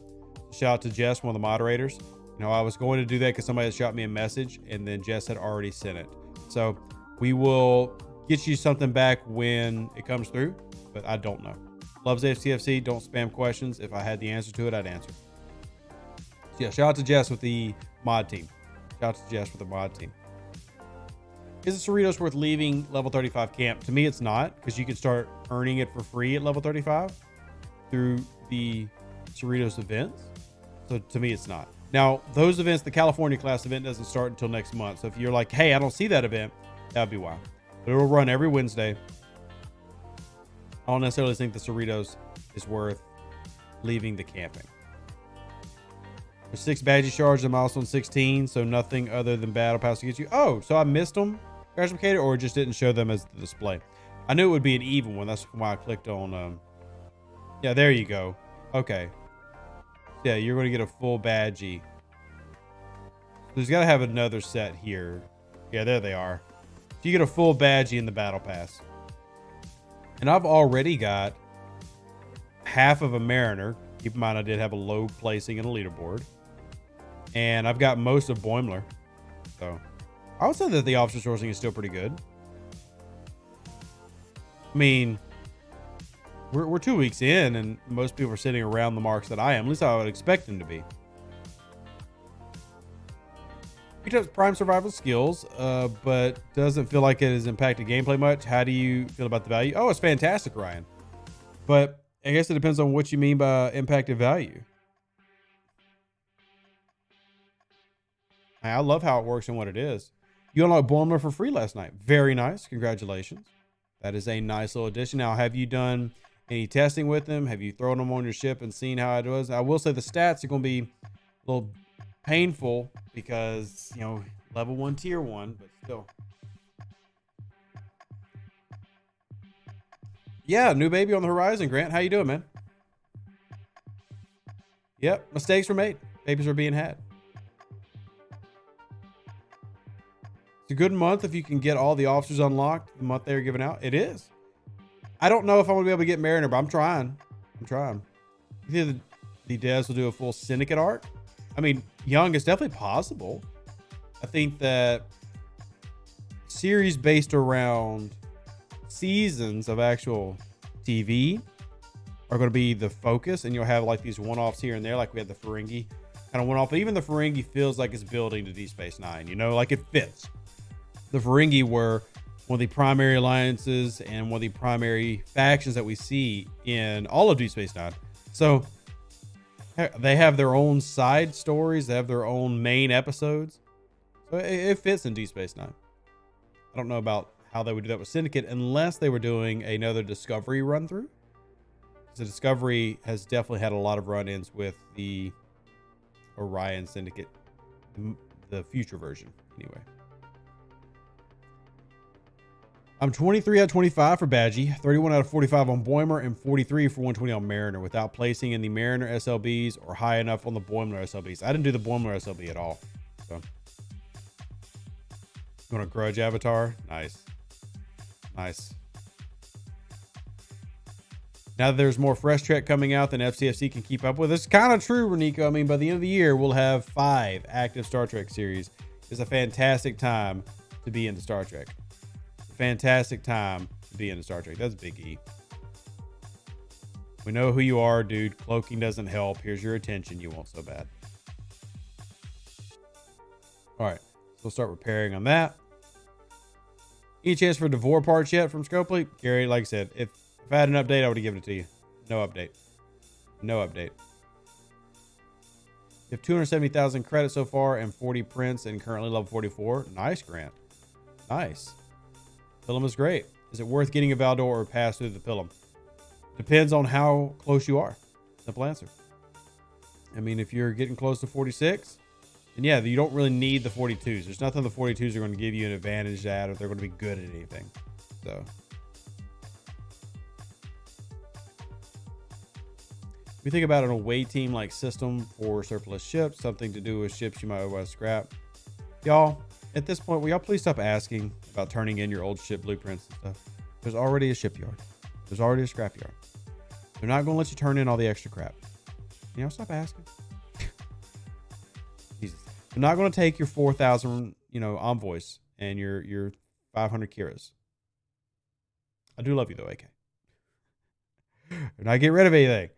Shout out to Jess, one of the moderators. You know, I was going to do that because somebody had shot me a message and then Jess had already sent it. So we will get you something back when it comes through, but I don't know. Loves STFC. Don't spam questions. If I had the answer to it, I'd answer. So yeah, shout out to Jess with the mod team. Shout out to Jess with the mod team. Is the Cerritos worth leaving level 35 camp? To me, it's not, because you can start earning it for free at level 35 through the Cerritos events. So to me, it's not. Now, those events, the California class event doesn't start until next month. So if you're like, hey, I don't see that event, that would be why. But it'll run every Wednesday. I don't necessarily think the Cerritos is worth leaving the camping. There's 6 badge shards and milestone 16, so nothing other than battle pass to get you. Oh, so I missed them, Crash Mechanic, or just didn't show them as the display. I knew it would be an even one. That's why I clicked on. Yeah, there you go. Okay. Yeah, you're going to get a full badgie. There's got to have another set here. Yeah, there they are. So you get a full badgie in the battle pass. And I've already got half of a Mariner. Keep in mind, I did have a low placing in a leaderboard. And I've got most of Boimler. So I would say that the officer sourcing is still pretty good. I mean, we're 2 weeks in, and most people are sitting around the marks that I am. At least I would expect them to be. He does prime survival skills, but doesn't feel like it has impacted gameplay much. How do you feel about the value? Oh, it's fantastic, Ryan. But I guess it depends on what you mean by impacted value. I love how it works and what it is. You unlocked Boimler for free last night. Very nice. Congratulations. That is a nice little addition. Now, have you done any testing with them? Have you thrown them on your ship and seen how it was? I will say the stats are going to be a little painful because, you know, level 1, tier 1, but still. Yeah, new baby on the horizon, Grant. How you doing, man? Yep, mistakes were made. Babies are being had. It's a good month if you can get all the officers unlocked the month they were giving out. It is. I don't know if I'm going to be able to get Mariner, but I'm trying. You think the devs will do a full Syndicate arc? I mean, young is definitely possible. I think that series based around seasons of actual TV are going to be the focus, and you'll have like these one-offs here and there, like we had the Ferengi kind of one-off. But even the Ferengi feels like it's building to Deep Space Nine, you know, like it fits. The Ferengi were one of the primary alliances and one of the primary factions that we see in all of Deep Space Nine. So they have their own side stories. They have their own main episodes. So it fits in Deep Space Nine. I don't know about how they would do that with Syndicate unless they were doing another Discovery run through. The Discovery has definitely had a lot of run-ins with the Orion Syndicate, the future version anyway. I'm 23 out of 25 for Badgie, 31 out of 45 on Boimler, and 43 for 120 on Mariner without placing in the Mariner SLBs or high enough on the Boimler SLBs. I didn't do the Boimler SLB at all. So, you want a grudge avatar? Nice. Nice. Now that there's more Fresh Trek coming out than FCFC can keep up with. It's kind of true, Renico. I mean, by the end of the year, we'll have 5 active Star Trek series. It's a fantastic time to be into Star Trek. Fantastic time to be into Star Trek. That's Big E. We know who you are, dude. Cloaking doesn't help. Here's your attention. You want so bad. All right. So we'll start repairing on that. Any chance for Devore parts yet from Scopely? Gary, like I said, if I had an update, I would have given it to you. No update. No update. You have 270,000 credits so far and 40 prints and currently level 44. Nice, Grant. Nice. Pilum is great. Is it worth getting a Valdor or pass through the Pilum? Depends on how close you are. Simple answer. I mean, if you're getting close to 46, then yeah, you don't really need the 42s. There's nothing the 42s are going to give you an advantage at, or they're going to be good at anything. So, we think about an away team like system for surplus ships, something to do with ships you might otherwise scrap. Y'all, at this point, will y'all please stop asking about turning in your old ship blueprints and stuff? There's already a shipyard. There's already a scrapyard. They're not going to let you turn in all the extra crap. You know, stop asking. Jesus. They're not going to take your 4,000, envoys and your 500 Kiras. I do love you though, AK. They're not getting rid of anything.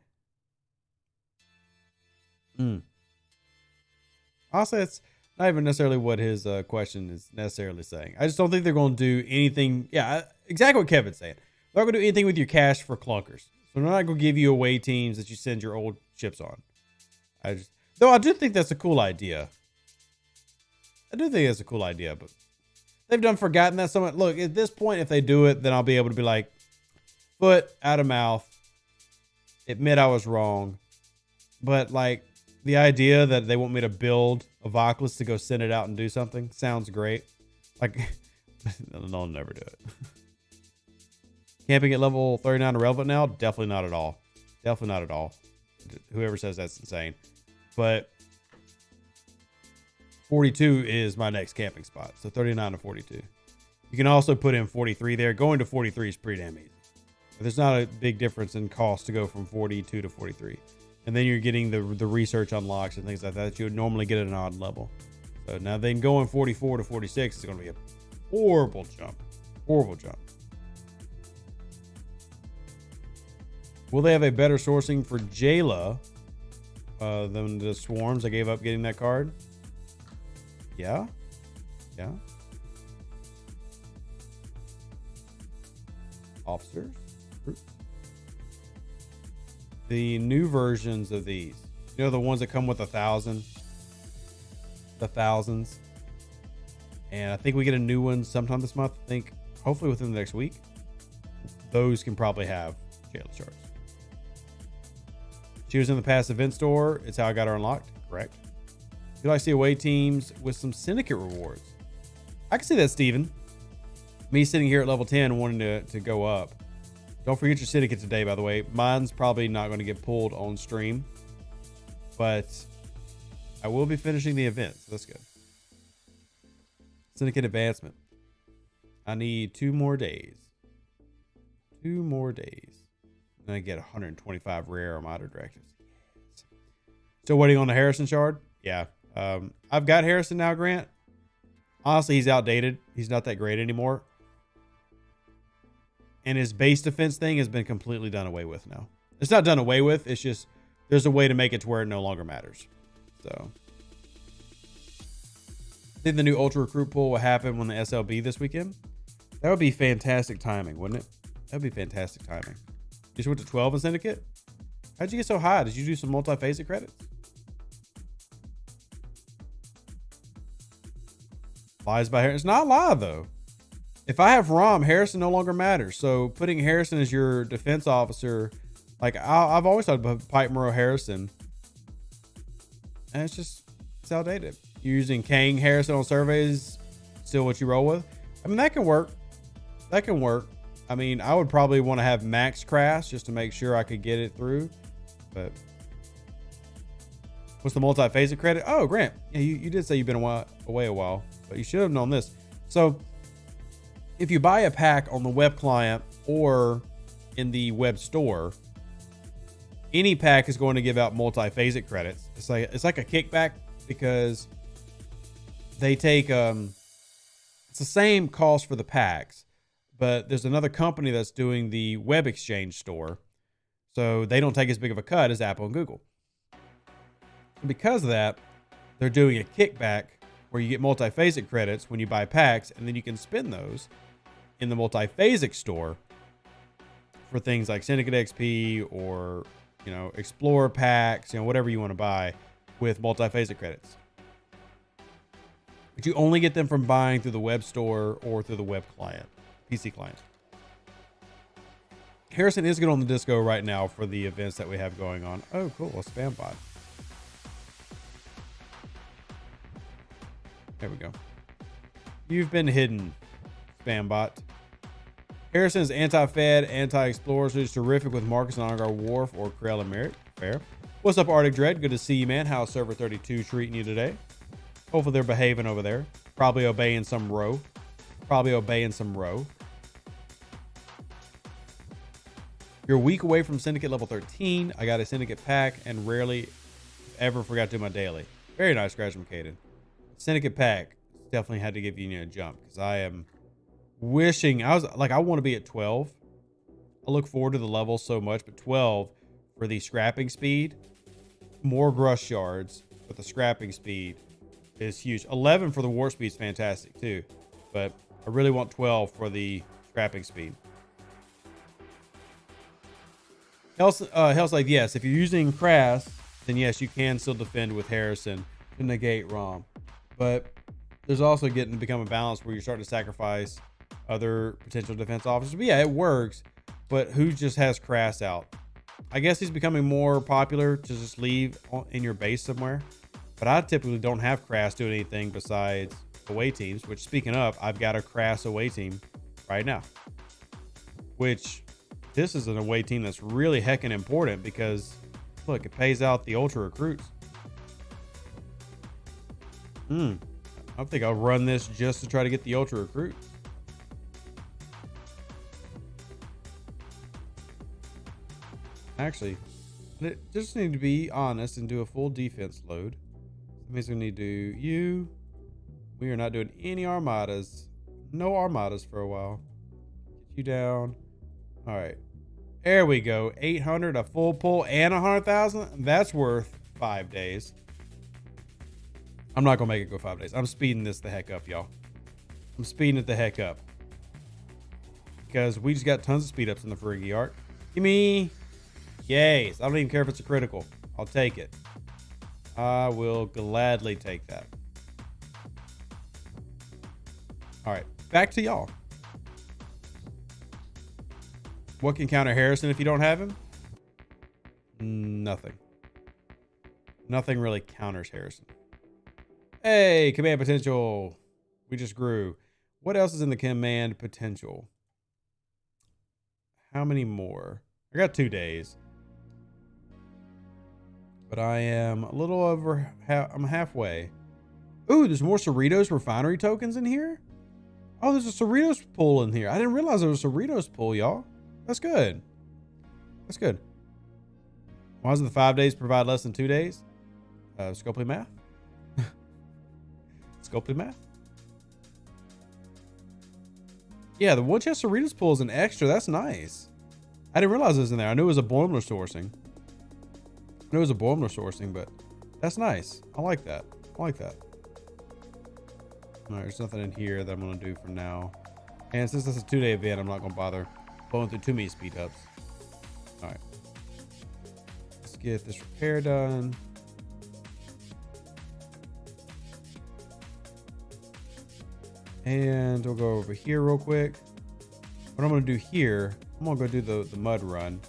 Honestly, it's not even necessarily what his question is necessarily saying. I just don't think they're going to do anything. Yeah, exactly what Kevin's saying. They're not going to do anything with your cash for clunkers. So they're not going to give you away teams that you send your old ships on. Though I do think that's a cool idea. But they've done forgotten that so much. Look, at this point, if they do it, then I'll be able to be like, foot out of mouth, admit I was wrong. But like, the idea that they want me to build a Vocalist to go send it out and do something sounds great. Like, they'll never do it. Camping at level 39 irrelevant now? Definitely not at all. Definitely not at all. Whoever says that's insane. But 42 is my next camping spot. So 39 to 42. You can also put in 43 there. Going to 43 is pretty damn easy. But there's not a big difference in cost to go from 42 to 43. And then you're getting the research unlocks and things like that you would normally get at an odd level. So now then going 44 to 46 is going to be a horrible jump. Horrible jump. Will they have a better sourcing for Jayla than the Swarms? I gave up getting that card. Yeah. Yeah. Officers. The new versions of these. You know, the ones that come with 1,000. The thousands. And I think we get a new one sometime this month. I think hopefully within the next week. Those can probably have Jayla shards. She was in the past event store. It's how I got her unlocked. Correct. You like to see away teams with some syndicate rewards. I can see that, Steven. Me sitting here at level 10 wanting to go up. Don't forget your syndicate today, by the way. Mine's probably not going to get pulled on stream. But I will be finishing the event. So that's good. Syndicate advancement. I need 2 more days. 2 more days. Then I get 125 rare Armada directives. Yes. Still waiting on the Harrison shard? Yeah. I've got Harrison now, Grant. Honestly, he's outdated. He's not that great anymore. And his base defense thing has been completely done away with now. It's not done away with. It's just there's a way to make it to where it no longer matters. So I think the new Ultra Recruit pool will happen when the SLB this weekend. That would be fantastic timing, wouldn't it? That would be fantastic timing. You just went to 12 in Syndicate? How'd you get so high? Did you do some multi-phasic credits? Lies by Harrison. It's not a lie, though. If I have ROM, Harrison no longer matters. So putting Harrison as your defense officer, like I've always thought about Pipe Murrow Harrison. And it's outdated. You're using Kang Harrison on surveys, still what you roll with. I mean, that can work. That can work. I mean, I would probably want to have max crash just to make sure I could get it through. But what's the multi-phasic credit? Oh, Grant. Yeah, you did say you've been away a while, but you should have known this. So if you buy a pack on the web client or in the web store, any pack is going to give out multi-phasic credits. It's like a kickback because they take it's the same cost for the packs, but there's another company that's doing the web exchange store, so they don't take as big of a cut as Apple and Google. And because of that, they're doing a kickback where you get multi-phasic credits when you buy packs, and then you can spend those in the multi-phasic store for things like Syndicate XP or, you know, Explorer packs, you know, whatever you want to buy with multi-phasic credits. But you only get them from buying through the web store or through the web client, PC client. Harrison is good on the disco right now for the events that we have going on. Oh, cool. A spam bot. There we go. You've been hidden, spam bot. Harrison is anti-Fed, anti-Explorer, so he's terrific with Marcus and Ongar Wharf or Krell and Merritt. Fair. What's up, Arctic Dread? Good to see you, man. How's Server 32 treating you today? Hopefully they're behaving over there. Probably obeying some row. You're a week away from Syndicate level 13. I got a Syndicate pack and rarely ever forgot to do my daily. Very nice, Scratch McCaden. Syndicate pack definitely had to give you a jump because I am wishing I want to be at 12. I look forward to the level so much, but 12 for the scrapping speed, more grush shards, but the scrapping speed is huge. 11 for the warp speed is fantastic too, but I really want 12 for the scrapping speed. Hell's like, yes, if you're using Crass, then yes, you can still defend with Harrison to negate ROM. But there's also getting to become a balance where you're starting to sacrifice other potential defense officers. But yeah, it works. But who just has Crass out? I guess he's becoming more popular to just leave in your base somewhere. But I typically don't have Crass doing anything besides away teams, which speaking of, I've got a Crass away team right now. Which this is an away team that's really heckin' important because look, it pays out the ultra recruits. I think I'll run this just to try to get the ultra recruits. Actually, just need to be honest and do a full defense load. That means we need to do you. We are not doing any armadas. No armadas for a while. Get you down. All right. There we go. 800, a full pull, and 100,000. That's worth 5 days. I'm not going to make it go 5 days. I'm speeding this the heck up, y'all. I'm speeding it the heck up. Because we just got tons of speed ups in the Fergie arc. Give me. Yays. I don't even care if it's a critical. I'll take it. I will gladly take that. All right. Back to y'all. What can counter Harrison if you don't have him? Nothing. Nothing really counters Harrison. Hey, command potential. We just grew. What else is in the command potential? How many more? I got 2 days. But I am a little over, I'm halfway. Ooh, there's more Cerritos refinery tokens in here? Oh, there's a Cerritos pool in here. I didn't realize there was a Cerritos pool, y'all. That's good. That's good. Why does the 5 days provide less than 2 days? Scopely math. Scopely math. Yeah, the one chest Cerritos pool is an extra. That's nice. I didn't realize it was in there. I knew it was a Boimler sourcing. I knew it was a Boimler sourcing, but that's nice. I like that. I like that. All right, there's nothing in here that I'm going to do for now. And since this is a 2-day event, I'm not going to bother going through too many speed ups. All right. Let's get this repair done. And we'll go over here real quick. What I'm going to do here, I'm going to go do the mud run.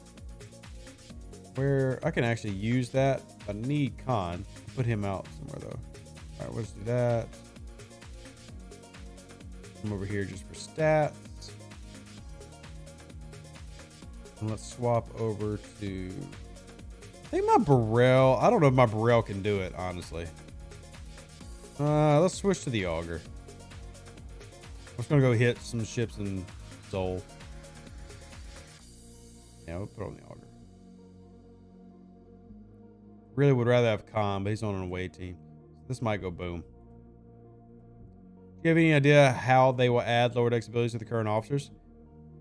Where I can actually use that. I need Khan. Put him out somewhere though. All right, let's do that. Come over here just for stats. And let's swap over to, I think my Burrell. I don't know if my Burrell can do it, honestly. Let's switch to the Auger. I'm just gonna go hit some ships in Zol. Yeah, we'll put on the Auger. Really would rather have Khan, but he's on an away team. This might go boom. Do you have any idea how they will add lower decks abilities to the current officers?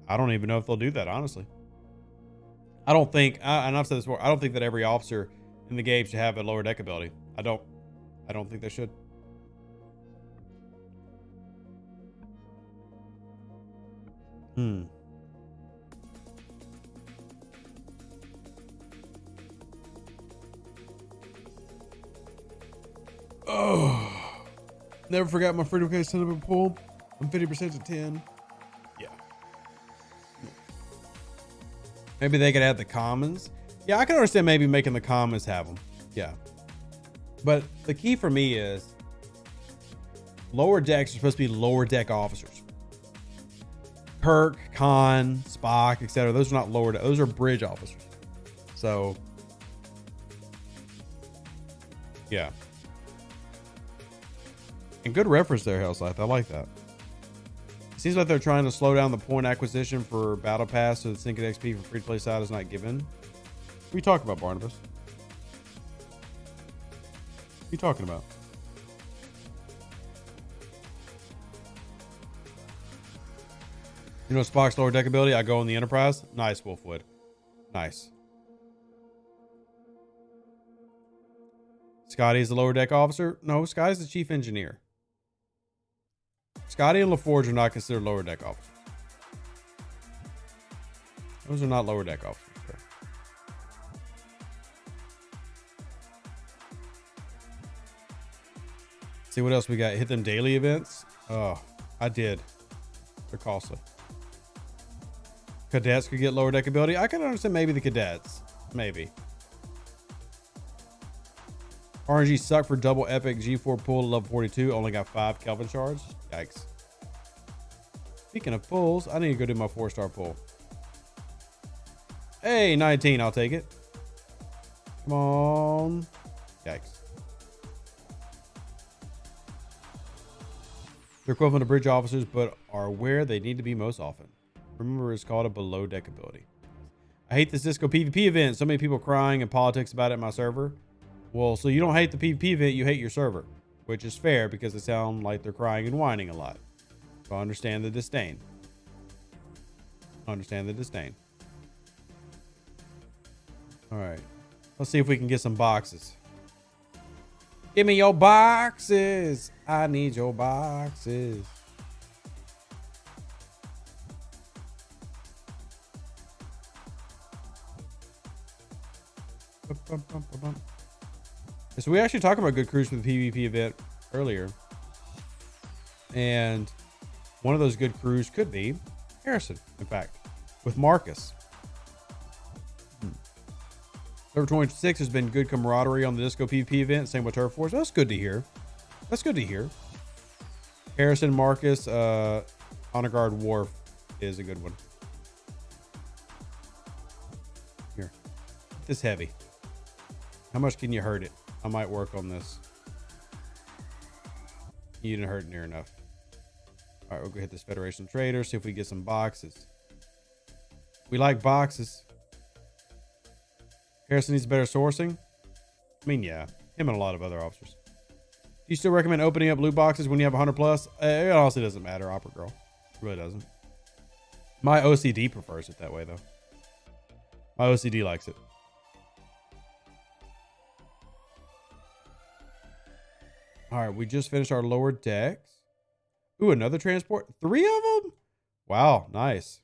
I don't even know if they'll do that, honestly. I don't think, and I've said this before, I don't think that every officer in the game should have a lower deck ability. I don't think they should. Oh, never forgot my freedom case cinnamon pool. I'm 50% to 10. Yeah. Maybe they could add the commons. Yeah, I can understand maybe making the commons have them. Yeah. But the key for me is lower decks are supposed to be lower deck officers. Kirk, Khan, Spock, etc. Those are not lower deck. Those are bridge officers. So, yeah. And good reference there, Hellscythe. I like that. It seems like they're trying to slow down the point acquisition for Battle Pass so the sync and XP for free-to-play side is not given. What are you talking about, Barnabas? What are you talking about? You know Spock's lower deck ability? I go on the Enterprise. Nice, Wolfwood. Nice. Scotty's the lower deck officer? No, Scotty's the chief engineer. Scotty and LaForge are not considered lower deck officers. Those are not lower deck officers. Okay. See what else we got. Hit them daily events. Oh, I did. They're costly. Cadets could get lower deck ability. I can understand maybe the cadets. Maybe. RNG suck for double epic G4 pull to level 42. Only got 5 Kelvin shards. Yikes. Speaking of pulls, I need to go do my 4-star pull. Hey, 19. I'll take it. Come on. Yikes. They're equivalent to bridge officers, but are where they need to be most often. Remember, it's called a below deck ability. I hate this disco PvP event. So many people crying and politics about it in my server. Well, so you don't hate the PvP event, you hate your server, which is fair because they sound like they're crying and whining a lot. So I understand the disdain. Understand the disdain. All right. Let's see if we can get some boxes. Give me your boxes. I need your boxes. So we actually talked about good crews for the PvP event earlier. And one of those good crews could be Harrison, in fact, with Marcus. Server 26 has been good camaraderie on the Disco PvP event. Same with Turf Wars. That's good to hear. That's good to hear. Harrison, Marcus, Honor Guard Wharf is a good one. Here. This heavy. How much can you hurt it? I might work on this. You didn't hurt it near enough. All right, we'll go hit this Federation Trader, see if we get some boxes. We like boxes. Harrison needs better sourcing. I mean, yeah, him and a lot of other officers. Do you still recommend opening up loot boxes when you have 100 plus? It honestly doesn't matter, Opera Girl. It really doesn't. My OCD prefers it that way, though. My OCD likes it. All right, we just finished our lower decks. Ooh, another transport. 3 of them? Wow, nice.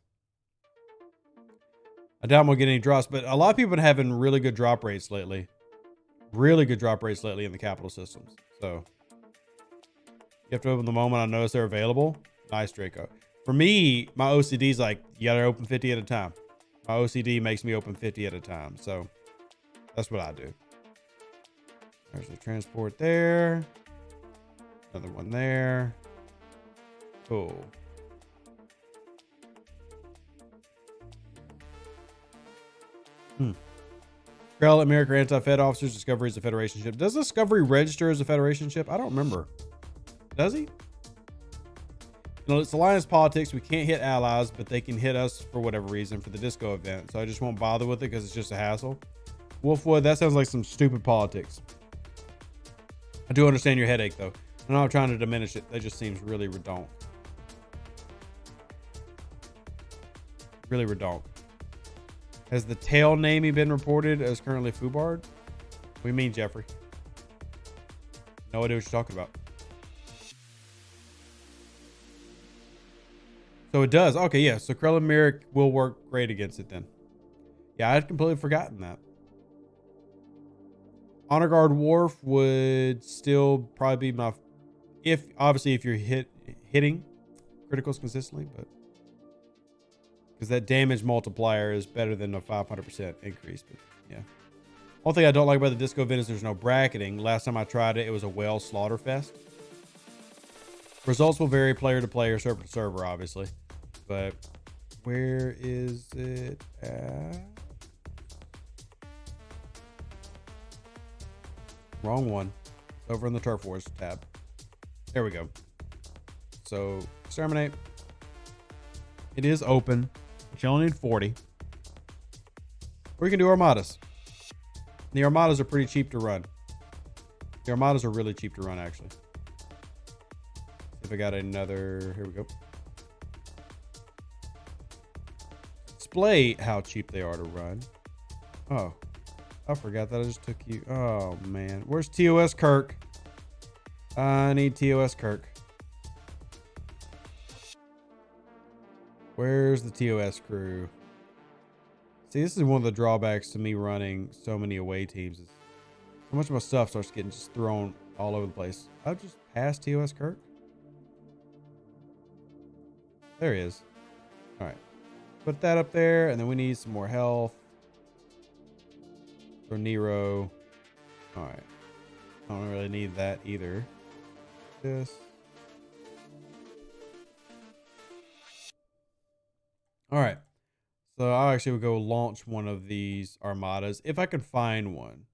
I doubt we'll get any drops, but a lot of people have been having really good drop rates lately. Really good drop rates lately in the capital systems. So you have to open the moment I notice they're available. Nice, Draco. For me, my OCD is like, you gotta open 50 at a time. My OCD makes me open 50 at a time. So that's what I do. There's the transport there. Another one there. Cool. Krell, America Anti-Fed Officers, Discovery is a Federation ship. Does Discovery register as a Federation ship? I don't remember. Does he? You know, it's alliance politics. We can't hit allies, but they can hit us for whatever reason for the disco event. So I just won't bother with it because it's just a hassle. Wolfwood, that sounds like some stupid politics. I do understand your headache, though. I'm not trying to diminish it. That just seems really redonk. Really redonk. Has the tail naming been reported as currently Fubard? What do you mean, Jeffrey? No idea what you're talking about. So it does. Okay, yeah. So Krell and Merrick will work great against it then. Yeah, I'd completely forgotten that. Honor Guard Wharf would still probably be my... Obviously, if you're hitting criticals consistently, but... because that damage multiplier is better than a 500% increase. But yeah. One thing I don't like about the disco event is there's no bracketing. Last time I tried it, it was a whale slaughter fest. Results will vary player to player, server to server, obviously. But where is it at? Wrong one. It's over in the Turf Wars tab. There we go. So exterminate. It is open. You only need 40. Or you can do armadas. The armadas are pretty cheap to run. The armadas are really cheap to run, actually. If I got another, here we go. Display how cheap they are to run. Oh, I forgot that I just took you. Oh man, where's TOS Kirk? I need TOS Kirk. Where's the TOS crew? See, this is one of the drawbacks to me running so many away teams. Is so much of my stuff starts getting just thrown all over the place. I'll just pass TOS Kirk. There he is. All right. Put that up there, and then we need some more health. So Nero. All right. I don't really need that either. This. All right. So I actually would go launch one of these armadas if I could find one.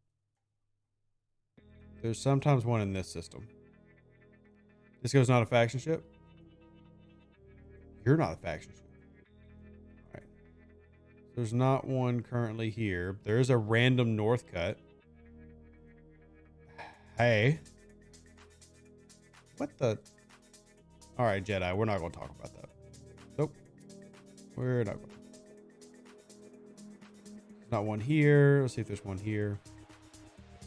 There's sometimes one in this system. This goes not a faction ship. You're not a faction ship. All right. There's not one currently here. There is a random north cut. Hey. What the? All right, Jedi. We're not going to talk about that. Nope. We're not going to. There's not one here. Let's see if there's one here.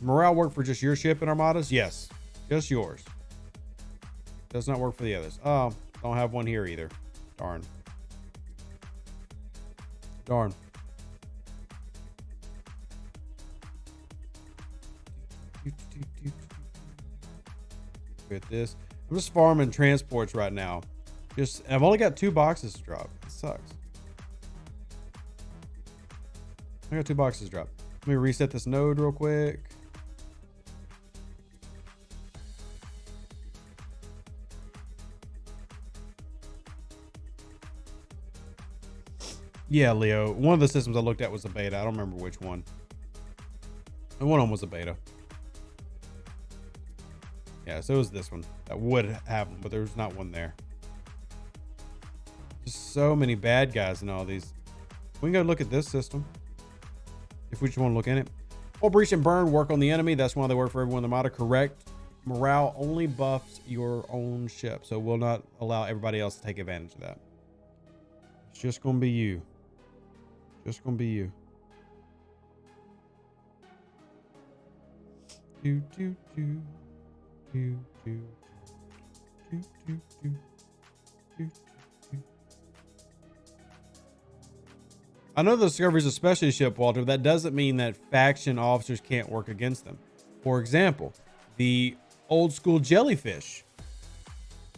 Morale work for just your ship and armadas? Yes. Just yours. Does not work for the others. Oh, don't have one here either. Darn. Darn. With this. I'm just farming transports right now. I've only got 2 boxes to drop. It sucks. I got 2 boxes to drop. Let me reset this node real quick. Yeah, Leo. One of the systems I looked at was a beta. I don't remember which one. And one of them was a beta. Yeah, so it was this one. That would have them, but there's not one there. Just so many bad guys in all these. We can go look at this system. If we just want to look in it. Full breach and burn work on the enemy. That's why they work for everyone in the mod. Correct. Morale only buffs your own ship. So we'll not allow everybody else to take advantage of that. It's just going to be you. Just going to be you. Do, do, do. Do, do, do, do, do, do, do. I know the Discovery is a specialty ship, Walter. That doesn't mean that faction officers can't work against them. For example, the old school Jellyfish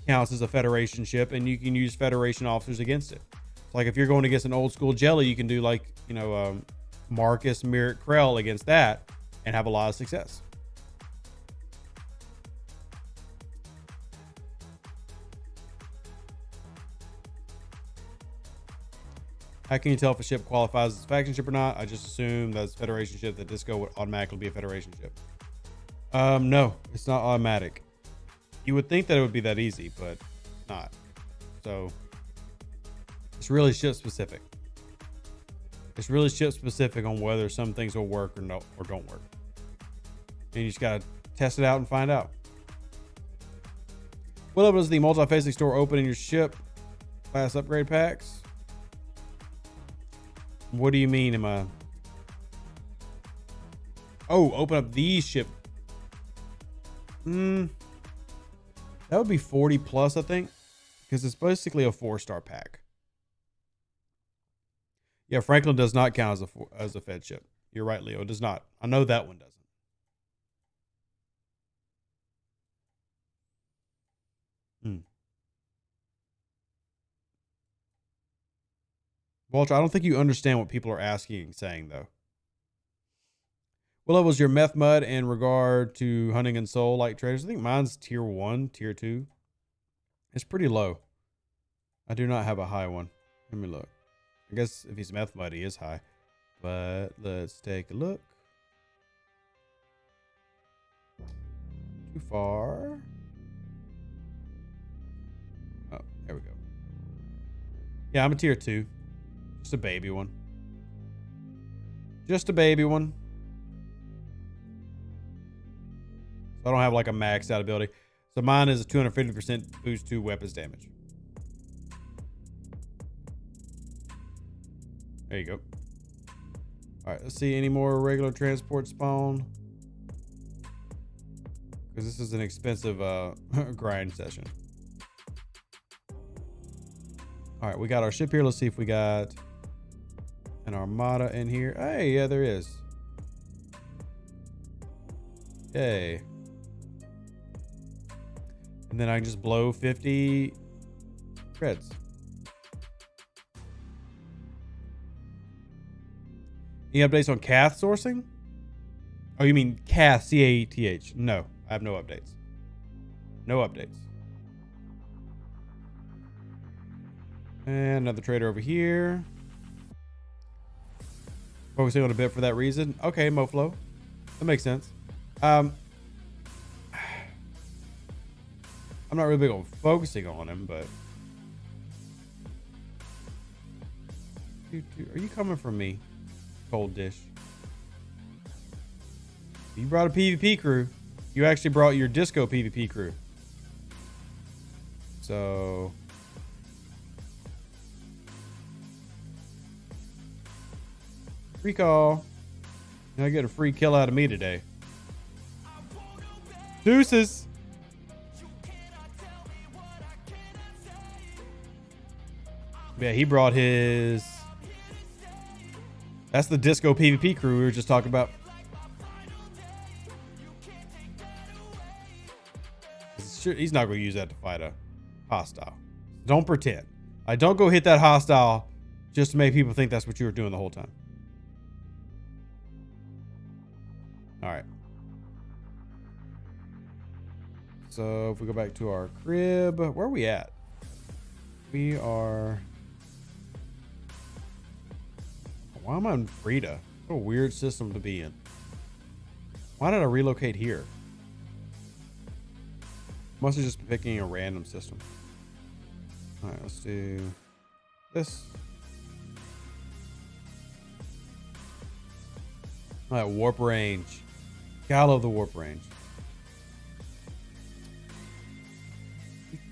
counts as a Federation ship, and you can use Federation officers against it. It's like if you're going against an old school Jelly, you can do like, you know, Marcus, Merritt, Krell against that and have a lot of success. How can you tell if a ship qualifies as a faction ship or not? I just assume that's a Federation ship, that Disco would automatically be a Federation ship. No, it's not automatic. You would think that it would be that easy, but not. So it's really ship specific. It's really ship specific on whether some things will work or no, or don't work. And you just gotta test it out and find out. What level is the multi-facing store open in your ship class upgrade packs? What do you mean? Open up these ship. That would be 40 plus, I think, because it's basically a 4-star pack. Yeah, Franklin does not count as a Fed ship. You're right, Leo. It does not. I know that one doesn't. Walter, I don't think you understand what people are asking and saying, though. What level is your meth mud in regard to hunting and soul like traders? I think mine's tier 1, tier 2. It's pretty low. I do not have a high one. Let me look. I guess if he's meth mud, he is high. But let's take a look. Too far. Oh, there we go. Yeah, I'm a tier 2. Just a baby one. Just a baby one. So I don't have like a maxed out ability. So mine is a 250% boost to weapons damage. There you go. All right, let's see any more regular transport spawn. Because this is an expensive grind session. All right, we got our ship here. Let's see if we got an armada in here. Hey, yeah, there is. Yay. And then I can just blow 50 creds. Any updates on Cath sourcing? Oh, you mean Cath, C-A-T-H. No, I have no updates. No updates. And another trader over here. Focusing on a bit for that reason. Okay, Moflo. That makes sense. I'm not really big on focusing on him, but... Are you coming from me? Cold dish. You brought a PvP crew. You actually brought your disco PvP crew. So... Recall. I get a free kill out of me today. Deuces. Yeah, he brought his... That's the disco PvP crew we were just talking about. He's not going to use that to fight a hostile. Don't pretend. Don't go hit that hostile just to make people think that's what you were doing the whole time. All right. So if we go back to our crib, where are we at? We are... Why am I in Frida? What a weird system to be in. Why did I relocate here? Must have just been picking a random system. All right, let's do this. All right, warp range. God, I love the warp range.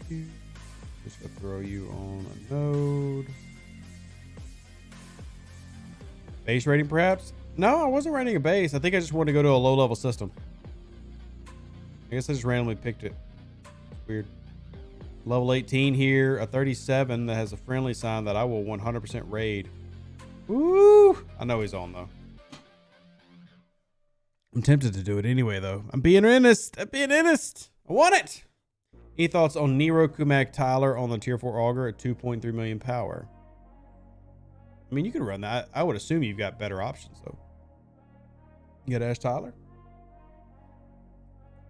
Just gonna throw you on a node. Base rating, perhaps? No, I wasn't rating a base. I think I just wanted to go to a low-level system. I guess I just randomly picked it. Weird. Level 18 here, a 37 that has a friendly sign that I will 100% raid. Woo! I know he's on, though. I'm tempted to do it anyway, though. I'm being earnest. I'm being earnest. I want it. Any thoughts on Nero, Kumak, Tyler on the tier 4 auger at 2.3 million power? I mean, you could run that. I would assume you've got better options, though. You got Ash Tyler?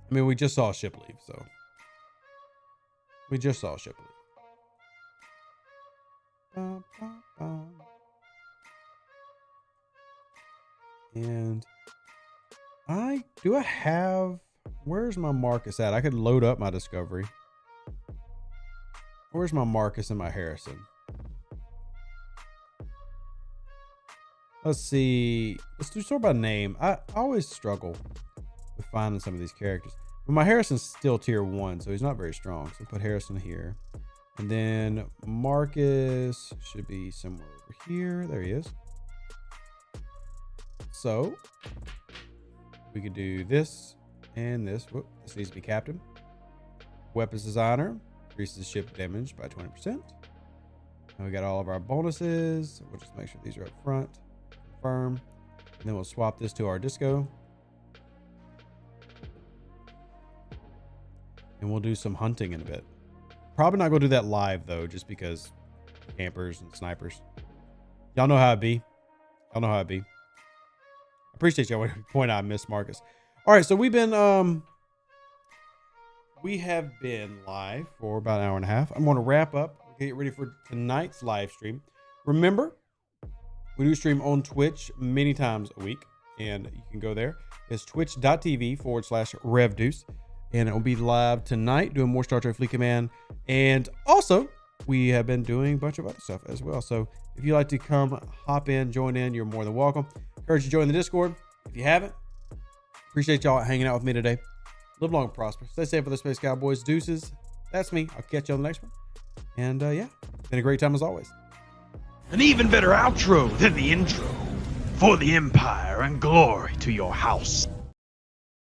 I mean, we just saw a ship leave, so. We just saw a ship leave. And I have, where's my Marcus at? I could load up my discovery. Where's my Marcus and my Harrison? Let's see. Let's do sort by name. I always struggle with finding some of these characters. But my Harrison's still tier 1, so he's not very strong. So put Harrison here. And then Marcus should be somewhere over here. There he is. So we could do this and this. Whoop, this needs to be captain. Weapons designer increases ship damage by 20%. And we got all of our bonuses. We'll just make sure these are up front. Confirm. And then we'll swap this to our disco. And we'll do some hunting in a bit. Probably not going to do that live, though, just because campers and snipers. Y'all know how it be. Y'all know how it be. I appreciate y'all point out I missed Marcus. All right, so we have been live for about an hour and a half. I'm going to wrap up. Get ready for tonight's live stream. Remember, we do stream on Twitch many times a week, and you can go there. It's twitch.tv/RevDeuce. And it will be live tonight doing more Star Trek Fleet Command. And also, we have been doing a bunch of other stuff as well. So if you'd like to come, hop in, join in, you're more than welcome. Encourage you to join the Discord if you haven't. Appreciate y'all hanging out with me today. Live long and prosper. Stay safe with the Space Cowboys. Deuces. That's me. I'll catch you on the next one. And yeah, been a great time as always. An even better outro than the intro. For the Empire and glory to your house.